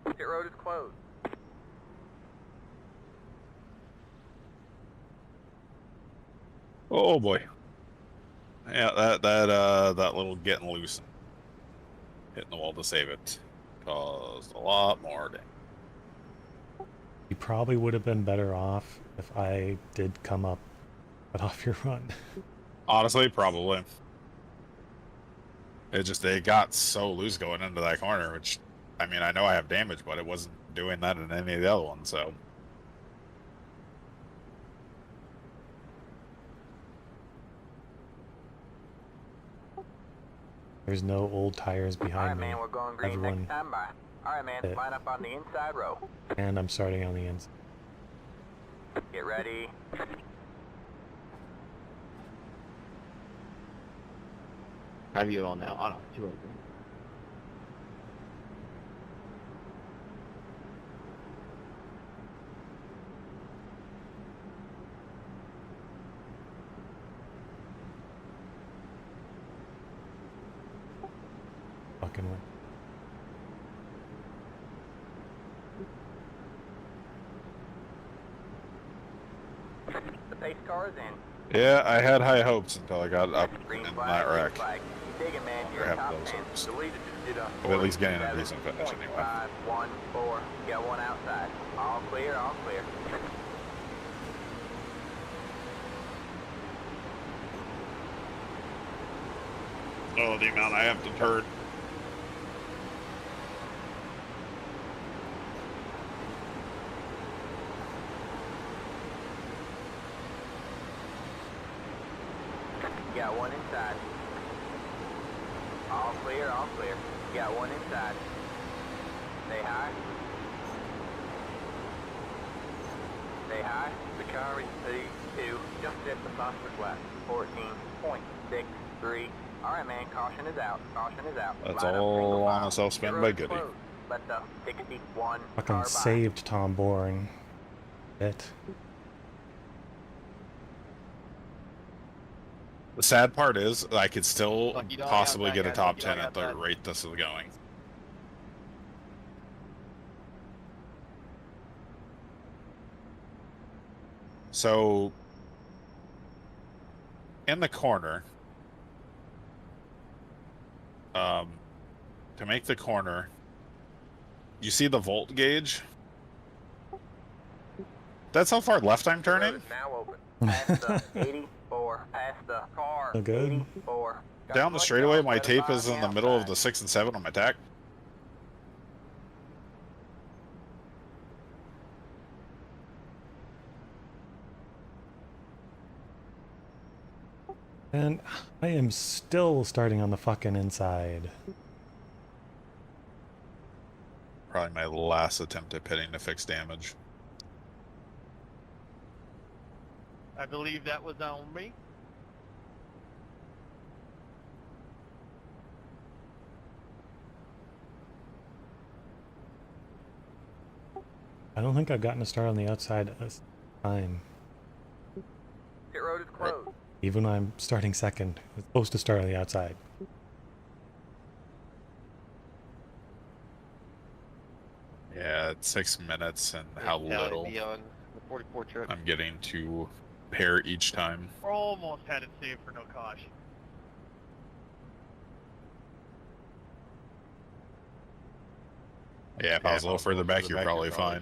Pit road is closed. Oh boy. Yeah, that little getting loose, hitting the wall to save it, caused a lot more damage. You probably would have been better off if I did come up, cut off your run. Honestly, probably. It got so loose going into that corner, which, I mean, I know I have damage, but it wasn't doing that in any of the other ones, so. There's no old tires Alright, behind me, man, we're going green Everyone next time by. Alright, man, hit. line up on the inside row. and I'm starting on the inside. Get ready. How do you get on now? Oh no, 200. Fucking way. The pace car is in. Yeah, I had high hopes until I got up Green in flag, that green wreck. flag. You dig it, man. You're Or a have top those 10. hopes. The leader just did a Of at least getting a decent finish anyway. 47.514. Got one outside. All clear, all clear. Oh, the amount I have to turn. Got one inside. All clear, all clear. Got one inside. Stay high. Stay high. The car is P2, just at the phosphorus left. 14.63. Alright, man, caution is out. Caution is out. That's Line up all single on file. a self-spin Pit by road is Goody. closed. Let the 61 Fucking car by. saved Tom Bourne. Bit. The sad part is I could still Lucky dog possibly outside, get a guys. top Lucky 10 dog at the outside. rate this is going. So, in the corner, to make the corner, you see the volt gauge? That's how far left I'm Pit road turning? is now open. Past the 84. Past the car. So good. 84. Got Down some the lucky straightaway, dogs my right tape about is on in the middle of outside. the 6 and 7 on my tack. And I am still starting on the fucking inside. Probably my last attempt at pitting to fix damage. I believe that was on me. I don't think I've gotten a start on the outside this time. Pit road is closed. Even when I'm starting second, it's supposed to start on the outside. Yeah, it's 6 minutes and how Tally little be on the 44 truck. I'm getting to pair each time. Almost had it saved for no caution. Yeah, if I was a little further back, you're probably fine.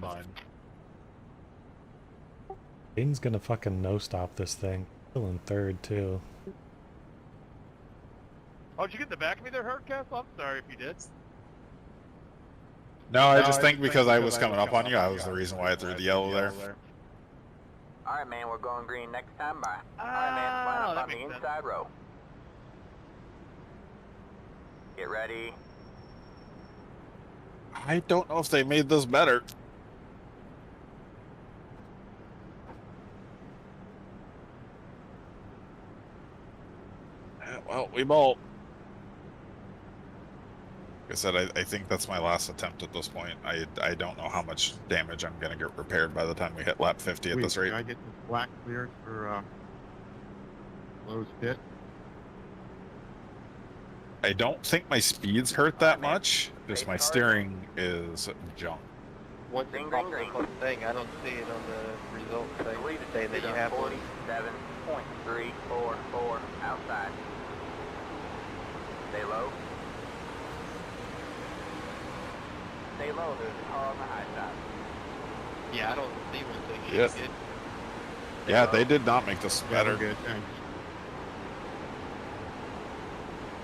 Aiden's gonna fucking no stop this thing. Still in third too. Oh, did you get in the back of me there, Hurtcastle? I'm sorry if you did. No, I just think because I was coming up on you, I was the reason why I threw the yellow there. Alright, man, we're going green next time by. Alright, man, line up that on the makes sense. inside row. Get ready. I don't know if they made this better. Well, we bolt. Like I said, I think that's my last attempt at this point. I don't know how much damage I'm going to get repaired by the time we hit lap 50 at this rate. Can I get the black cleared for Lowe's pit? I don't think my speeds hurt that much. Just my steering is junk. Once Green, it green, pops green. up on the thing, I don't see it on the results I thing believe it's saying that you have one. 47.344 outside. Stay low. Stay low, there's a car on the high side. Yeah, I don't see one, so you Yes. should be good. Stay Yeah, low. they did not make this better. Good, thanks.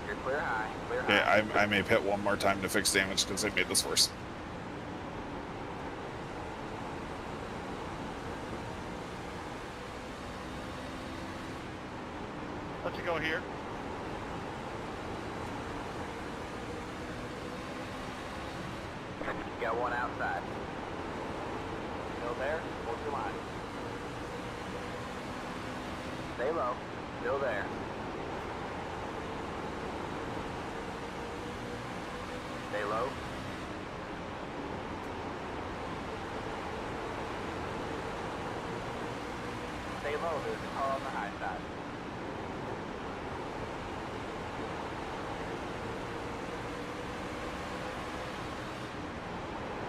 You're clear high, clear Okay, high. I may pit one more time to fix damage because they made this worse. Let you go here. You got one outside. Still there, hold your line. Stay low, still there. Stay low. Stay low, there's a car on the high side.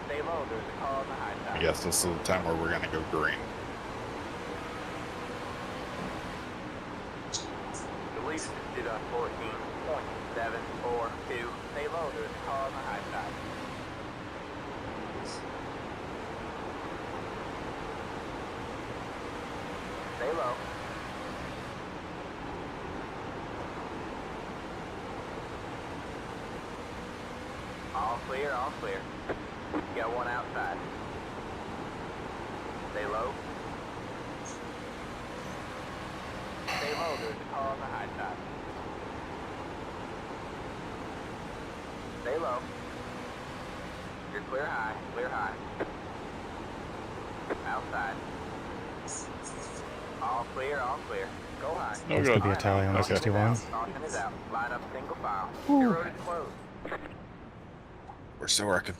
Stay low, there's a car on the high side. I guess this is the time where we're going to go green. The lead is at 14.742. Stay low, there's a car on the high side. Stay low. All clear, all clear. You got one outside. Stay low. Stay low, there's a car on the high side. Stay low. You're clear high, clear high. Outside. All clear, all clear. Go high. Oh, There's good. gonna be a tally on the Okay. 61. Caution is out. Line up single file. Your road is closed. We're still working.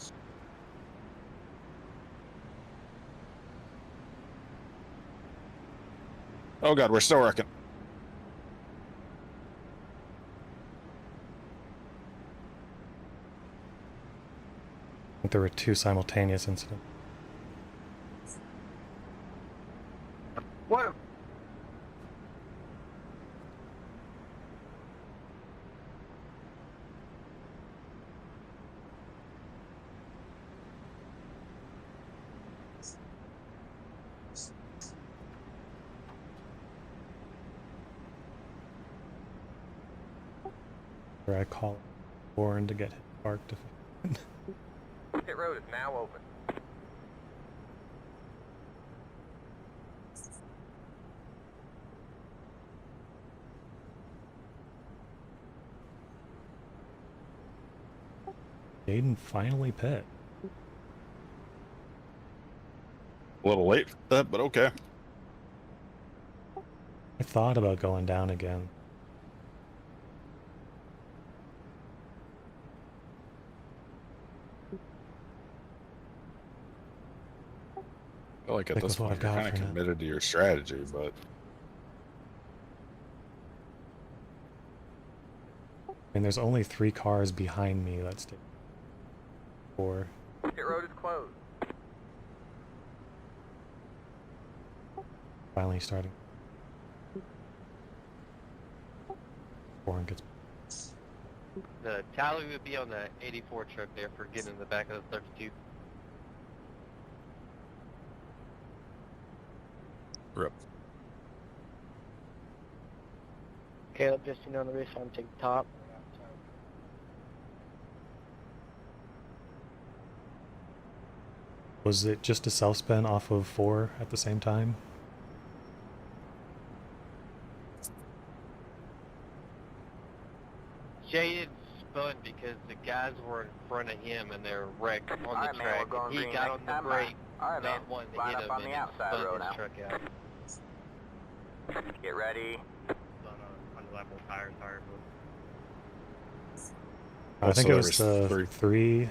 Oh god, we're still working. think there were 2 simultaneous incidents. What? Where I call Warren to get his parked. Pit road is now open. Jaden finally pit. A little late for that, but okay. I thought about going down again. I feel like at Stick this with what point I've you're got kind of for now. committed to your strategy, but I mean, there's only 3 cars behind me. Let's take 4. Pit road is closed. Finally starting. Warren gets. The tally would be on the 84 truck there for getting in the back of the 32. rip. Caleb, just so you know, on the race, I'm taking top. Was it just a self spin off of 4 at the same time? Jaden spun because the guys were in front of him and they're wrecked on Alright, the man, track. we're going He green got next on the time brake, Alright, man. not wanting to Line hit up him, on and the then outside spun road his now. truck out. Get ready. On level tire mode. I think Also, it was there was the 3.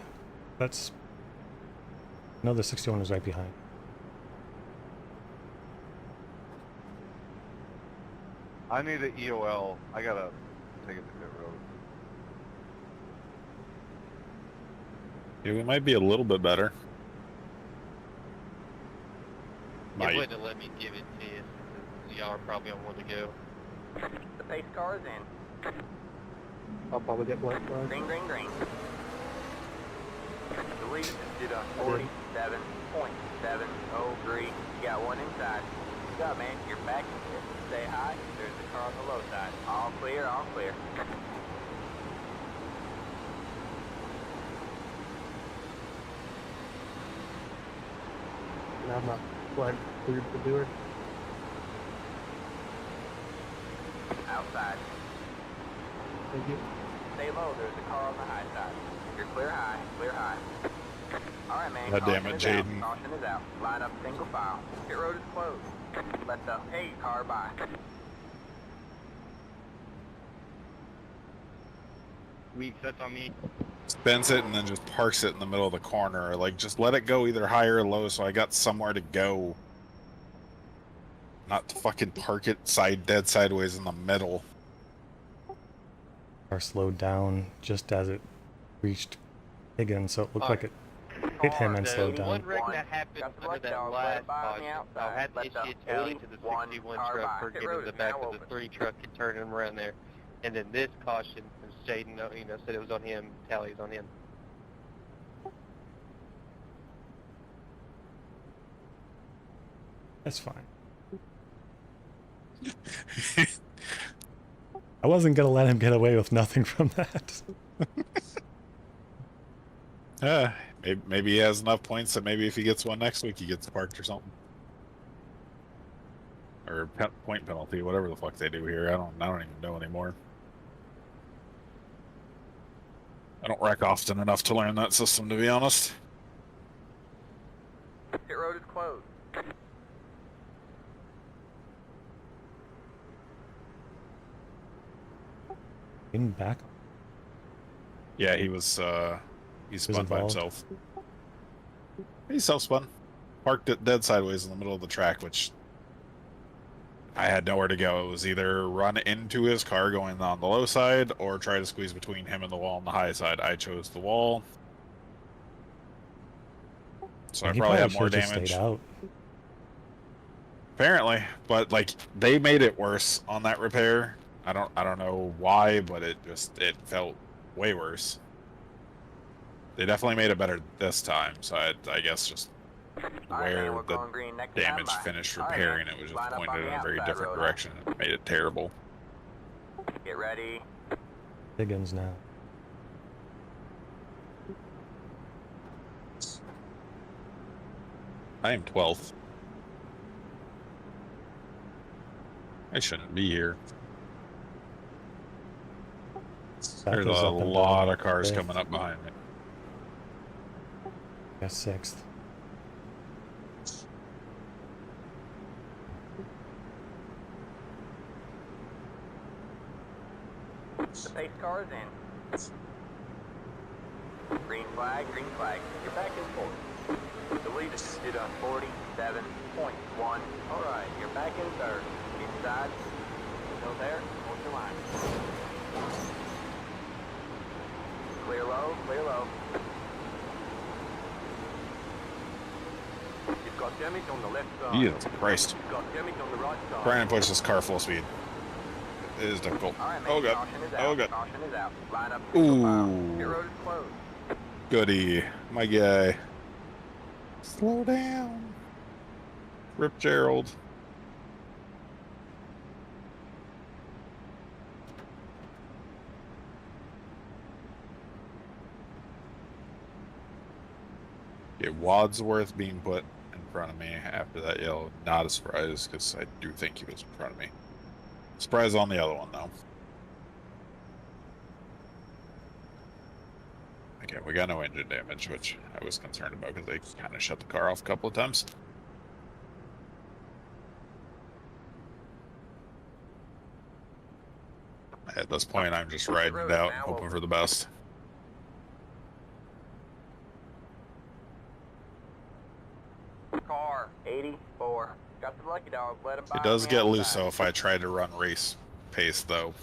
That's. No, the 61 was right behind. I need an EOL. I gotta take it to pit road. Yeah, we might be a little bit better. It Might. wouldn't have let me give it to you since y'all are probably on one to go. The pace car is in. I'll probably get black flag. Green, green, green. The lead just did a 47.703. You got one inside. Good job, man. You're back in pit. Stay high. There's the car on the low side. All clear, all clear. And I'm not flag cleared to do it. Outside. Thank you. Stay low. There's the car on the high side. You're clear high. Clear high. All right, man. God damn Caution it, is out. Jaden. Caution is out. Line up single file. Pit road is closed. Let the hay car by. Weak, that's on me. Spins it and then just parks it in the middle of the corner. Like, just let it go either high or low so I got somewhere to go. Not to fucking park it dead sideways in the middle. Car slowed down just as it reached Higgins, so it looked like it hit him and The slowed down. one wreck that happened Got the under black that dog, last let it by on the caution, I'll outside. have to Let issue the a tally to the 81 61 car truck by. for Pit getting road in the is back now of the open. 3 truck and turning him around there. And then this caution, since Jaden, said it was on him, tally's on him. That's fine. I wasn't gonna let him get away with nothing from that. Maybe he has enough points that maybe if he gets one next week, he gets parked or something. Or point penalty, whatever the fuck they do here. I don't even know anymore. I don't wreck often enough to learn that system, to be honest. Pit road is closed. In back. Yeah, he was he spun by involved. himself. He self-spun. Parked it dead sideways in the middle of the track, which I had nowhere to go. It was either run into his car going on the low side or try to squeeze between him and the wall on the high side. I chose the wall. so And I he probably have more should've just damage. stayed out. Apparently, but like they made it worse on that repair. I don't know why, but it felt way worse. They definitely made it better this time, so I guess just All right, man, where we're the going green next damage time by. finished All right, repairing man. it was just Line up on pointed the in a very outside different road, direction. It made it terrible. Get ready. Higgins now. I am 12th. I shouldn't be here. There's a Seth is up and lot down of cars fifth. coming up behind me. Yeah, 6th. The pace car is in. Green flag, green flag. You're back in fourth. The lead is stood on 47.1. All right, you're back in third. Inside. Still there. Hold your line. Clear low, clear low. You've got damage on the left side. Jesus Christ. You've got damage on the right side. Trying to push this car full speed. It is difficult. All right, man. Oh god. Caution is out. Oh god. Caution is out. Line up. Single file. Ooh. Your road is closed. Goody. My guy. Slow down. Rip Gerald. Yeah, Wadsworth being put in front of me after that yellow. Not a surprise, because I do think he was in front of me. Surprise on the other one, though. Okay, we got no engine damage, which I was concerned about because they kind of shut the car off a couple of times. At this point, I'm just riding it out, hoping for the best. Car 84. Got the lucky dog. Let him by It does on the get loose, outside. though, if I try to run race pace, though.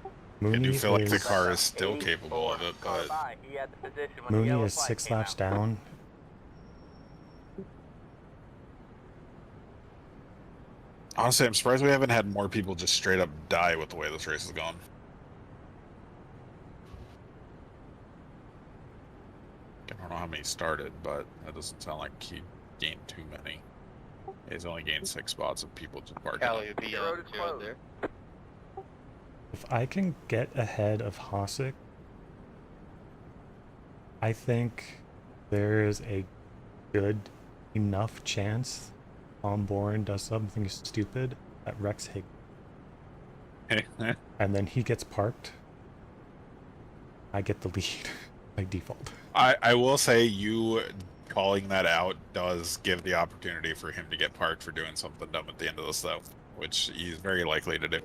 I do Mooney feel like the is, car is still capable of it, but He had the position when the Mooney yellow is flag 6 came laps out. down. honestly, I'm surprised we haven't had more people just straight up die with the way this race has gone. I don't know how many started, but that doesn't sound like he gained too many. He's only gained 6 spots of people just parking. Callie would be Your road on is Gerald closed. there. If I can get ahead of Hossack, I think there is a good enough chance Tom Bourne does something stupid at Rex Higgins, and then he gets parked. I get the lead by default. I will say you calling that out does give the opportunity for him to get parked for doing something dumb at the end of this, though, which he's very likely to do.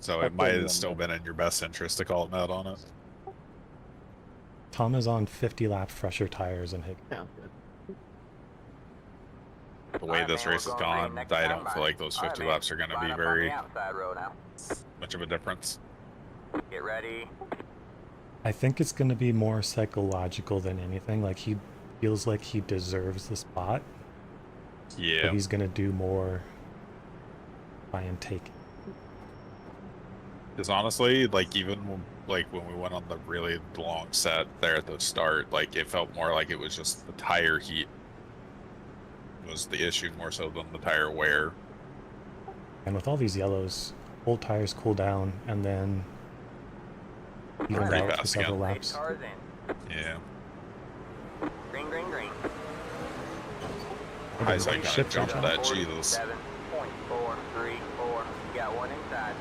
So it might have still been in your best interest to call him out on it. Tom is on 50 lap fresher tires and Higgins. Sounds good. The way Alright, this man, race we're has going green gone, next I time don't by. feel like those Alright, 50 man. laps are going to Line be up on very the outside road now. much of a difference. Get ready. I think it's going to be more psychological than anything. Like, he feels like he deserves the spot, Yeah. but he's going to do more try and take it. Because honestly, like even like when we went on the really long set there at the start, like it felt more like it was just the tire heat was the issue more so than the tire wear. And with all these yellows, old tires cool down and then even Pretty out for fast several again. laps. Cars in. Yeah. Green, green, green. High side kind of Shift jumped change. that, Jesus. 47.434. You got one inside.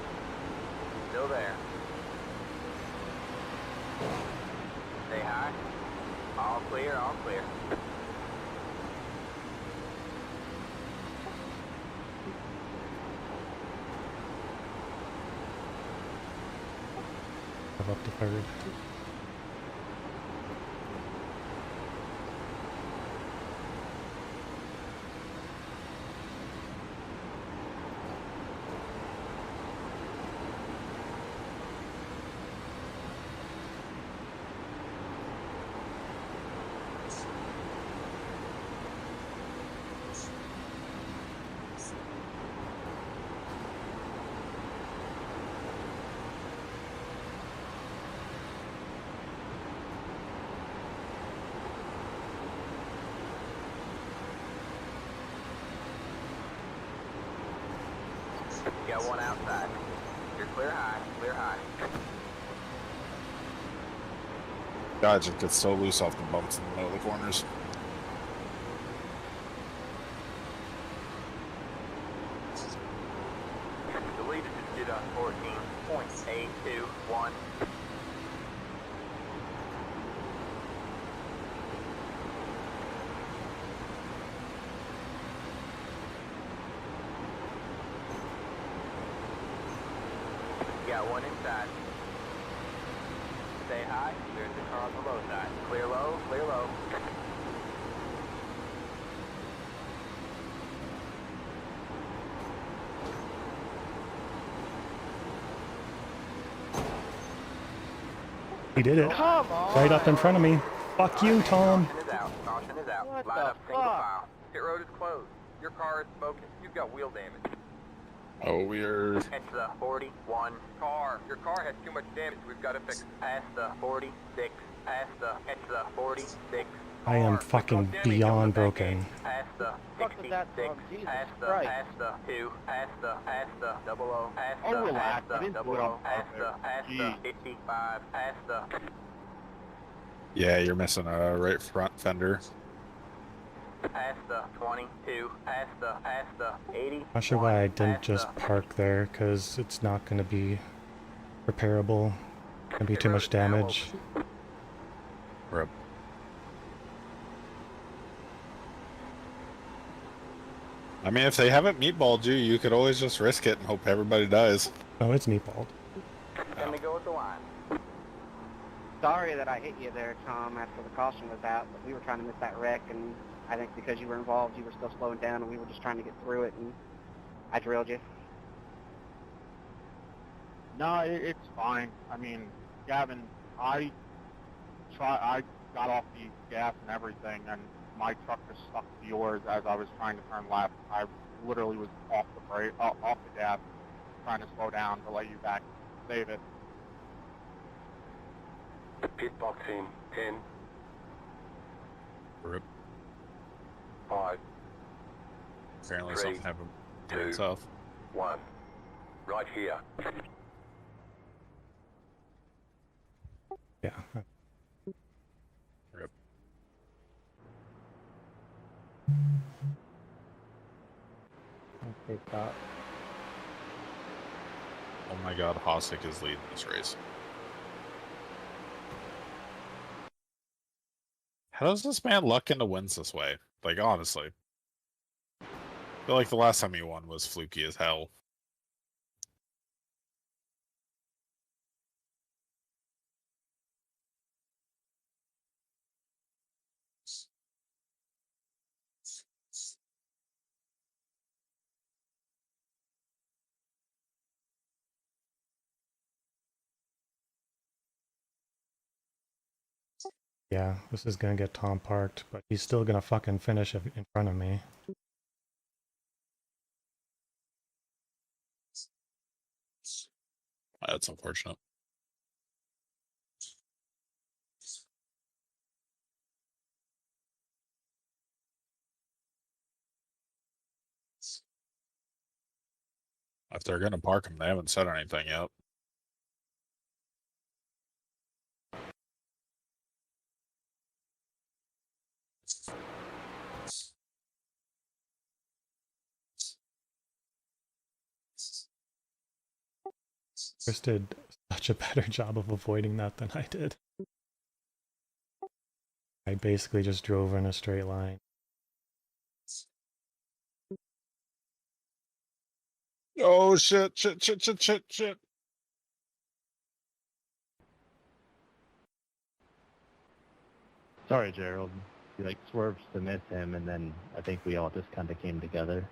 Still there. Stay high. All clear, all clear. Move up to third. one outside. You're clear high, clear high. God, just gets so loose off the bumps in the middle of the corners. The lead is just on 14.821. Got one inside. Stay high, clear the car on the low side. Clear low, clear low. He did it. Come on! Right up in front of me. Fuck you, Tom. Caution is out, caution is out. What Line the up single fuck? file. Pit road is closed. Your car is smoking. You've got wheel damage. Oh, weird. It's the 41 car. Your car has too much damage. We've got to fix it. Past the 46. Past the. It's the 46. I am car. fucking Control damage beyond on the back broken. end. Past the Fuck was that 66. from? Jesus Past the. Christ. Past the 2. Past the. Past the. Double O. Past Oh, the. relax. Past I the. didn't do Double it O. on Past the. purpose. Past the. Jeez. 55. Past the. Yeah, you're missing a right front fender. Past the 22. Past the. Past the 80. Not sure why I didn't just park there, because it's not going to be repairable. Gonna be too much damage. Rip. I mean, if they haven't meatballed you, you could always just risk it and hope everybody dies. Oh, it's meatballed. Let me go with the line. Sorry that I hit you there, Tom, after the caution was out, but we were trying to miss that wreck, and I think because you were involved, you were still slowing down, and we were just trying to get through it, and I drilled you. No, it's fine. I mean, Gavin, I got off the gas and everything, and my truck just stuck to yours as I was trying to turn left. I literally was off the brake, off the gas, trying to slow down to let you back save it. Pit box in 10, Rip. 5, Apparently 3, something happened to 2, itself. 1. Right here. Yeah. Rip. Okay, stop. Oh my god, Hossack is leading this race. How does this man luck into wins this way? Like, honestly. I feel like the last time he won was fluky as hell. Yeah, this is gonna get Tom parked, but he's still gonna fucking finish in front of me. That's unfortunate. If they're gonna park him, they haven't said anything yet. Chris did such a better job of avoiding that than I did. I basically just drove in a straight line. Oh shit. Sorry, Gerald. You like swerved to miss him, and then I think we all just kind of came together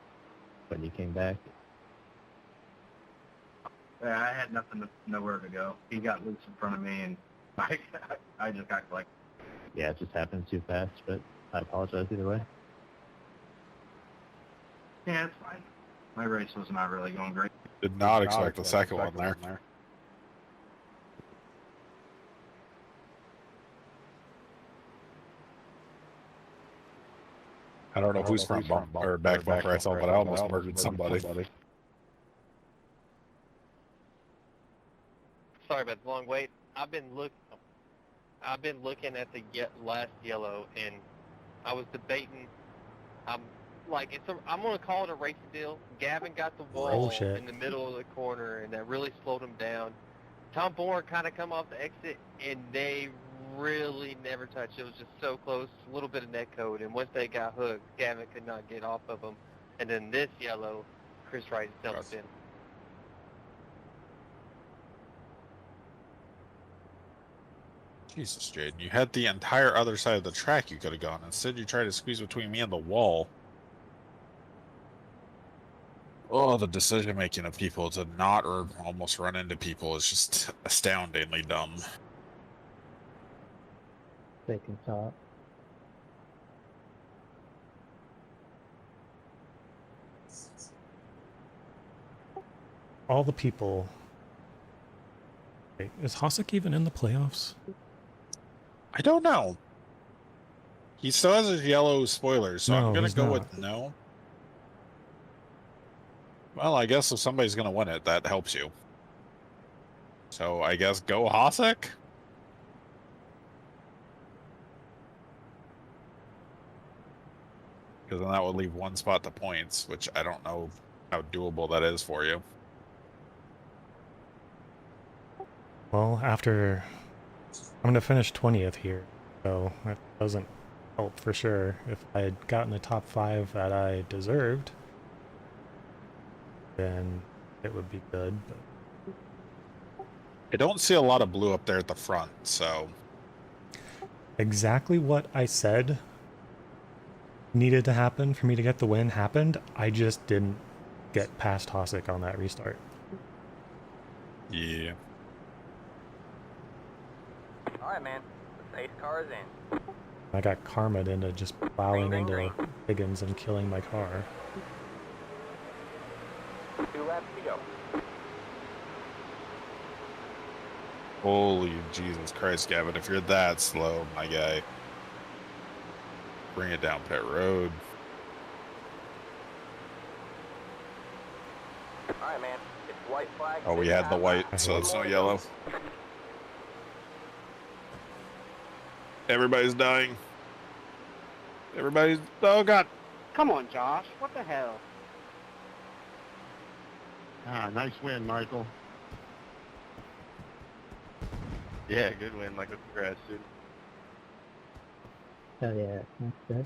when you came back. Yeah, I had nowhere to go. He got loose in front of me, and I just got like. Yeah, it just happened too fast, but I apologize either way. Yeah, it's fine. My race was not really going great. Did not expect the second one there. I don't know whose front bump or back bumper I saw, but I almost murdered somebody. about the long wait. I've been looking at the last yellow, and I was debating. I'm gonna call it a race deal. Gavin got the wall Bullshit. in the middle of the corner, and that really slowed him down. Tom Bourne kind of come off the exit, and they really never touched. It was just so close, a little bit of net code, and once they got hooked, Gavin could not get off of them. And then this yellow, Chris Wright stepped in. Jesus, Jaden, you had the entire other side of the track you could have gone. Instead, you tried to squeeze between me and the wall. Oh, the decision-making of people to not or almost run into people is just astoundingly dumb. Taking top. All the people. Wait, is Hasek even in the playoffs? I don't know. He still has his yellow spoilers, so No, I'm going he's to go not. with no. Well, I guess if somebody's going to win it, that helps you. So I guess go Hasek? Because then that would leave one spot to points, which I don't know how doable that is for you. Well, after I'm gonna finish 20th here, so that doesn't help for sure. If I had gotten the top 5 that I deserved, then it would be good. But I don't see a lot of blue up there at the front, so exactly what I said needed to happen for me to get the win happened. I just didn't get past Hasek on that restart. yeah. All right, man. The pace car is in. I got karma'd into just plowing Green, into green. Higgins and killing my car. 2 laps to go. Holy Jesus Christ, Gavin, if you're that slow, my guy. Bring it down pit road. All right, man. It's white flag. Oh, we had the white, so it's no yellow. Everybody's dying. Everybody's... Oh, God. Come on, Josh. What the hell? Ah, nice win, Michael. Yeah, good win, Michael. Congrats, dude. Hell yeah, that's good.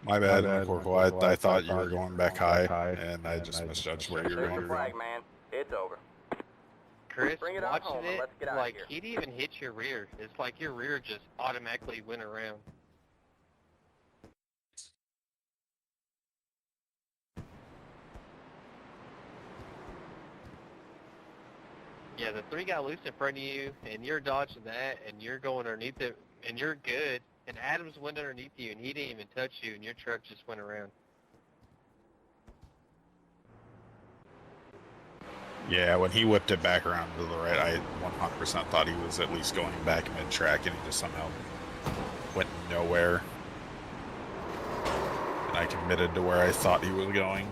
My bad, Corporal. I thought you were going back high, and I just misjudged where you were Green going. flag, man. It's over. Chris, Bring it on watching home and it, let's get out of like, here. he didn't even hit your rear. It's like your rear just automatically went around. Yeah, the 3 got loose in front of you, and you're dodging that, and you're going underneath it, and you're good. And Adams went underneath you, and he didn't even touch you, and your truck just went around. Yeah, when he whipped it back around to the right, I 100% thought he was at least going back mid-track, and he just somehow went nowhere. And I committed to where I thought he was going.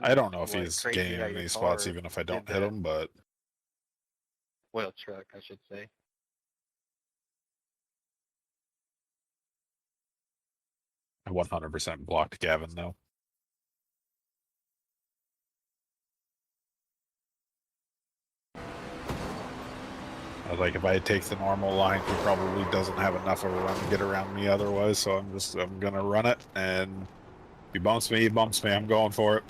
I don't know if Like, he's crazy gaining how your any spots car even if I don't did hit that. him, but Well, truck, I should say. I 100% blocked Gavin, though. I was like, if I take the normal line, he probably doesn't have enough of a run to get around me otherwise, so I'm gonna run it, and if he bumps me, I'm going for it.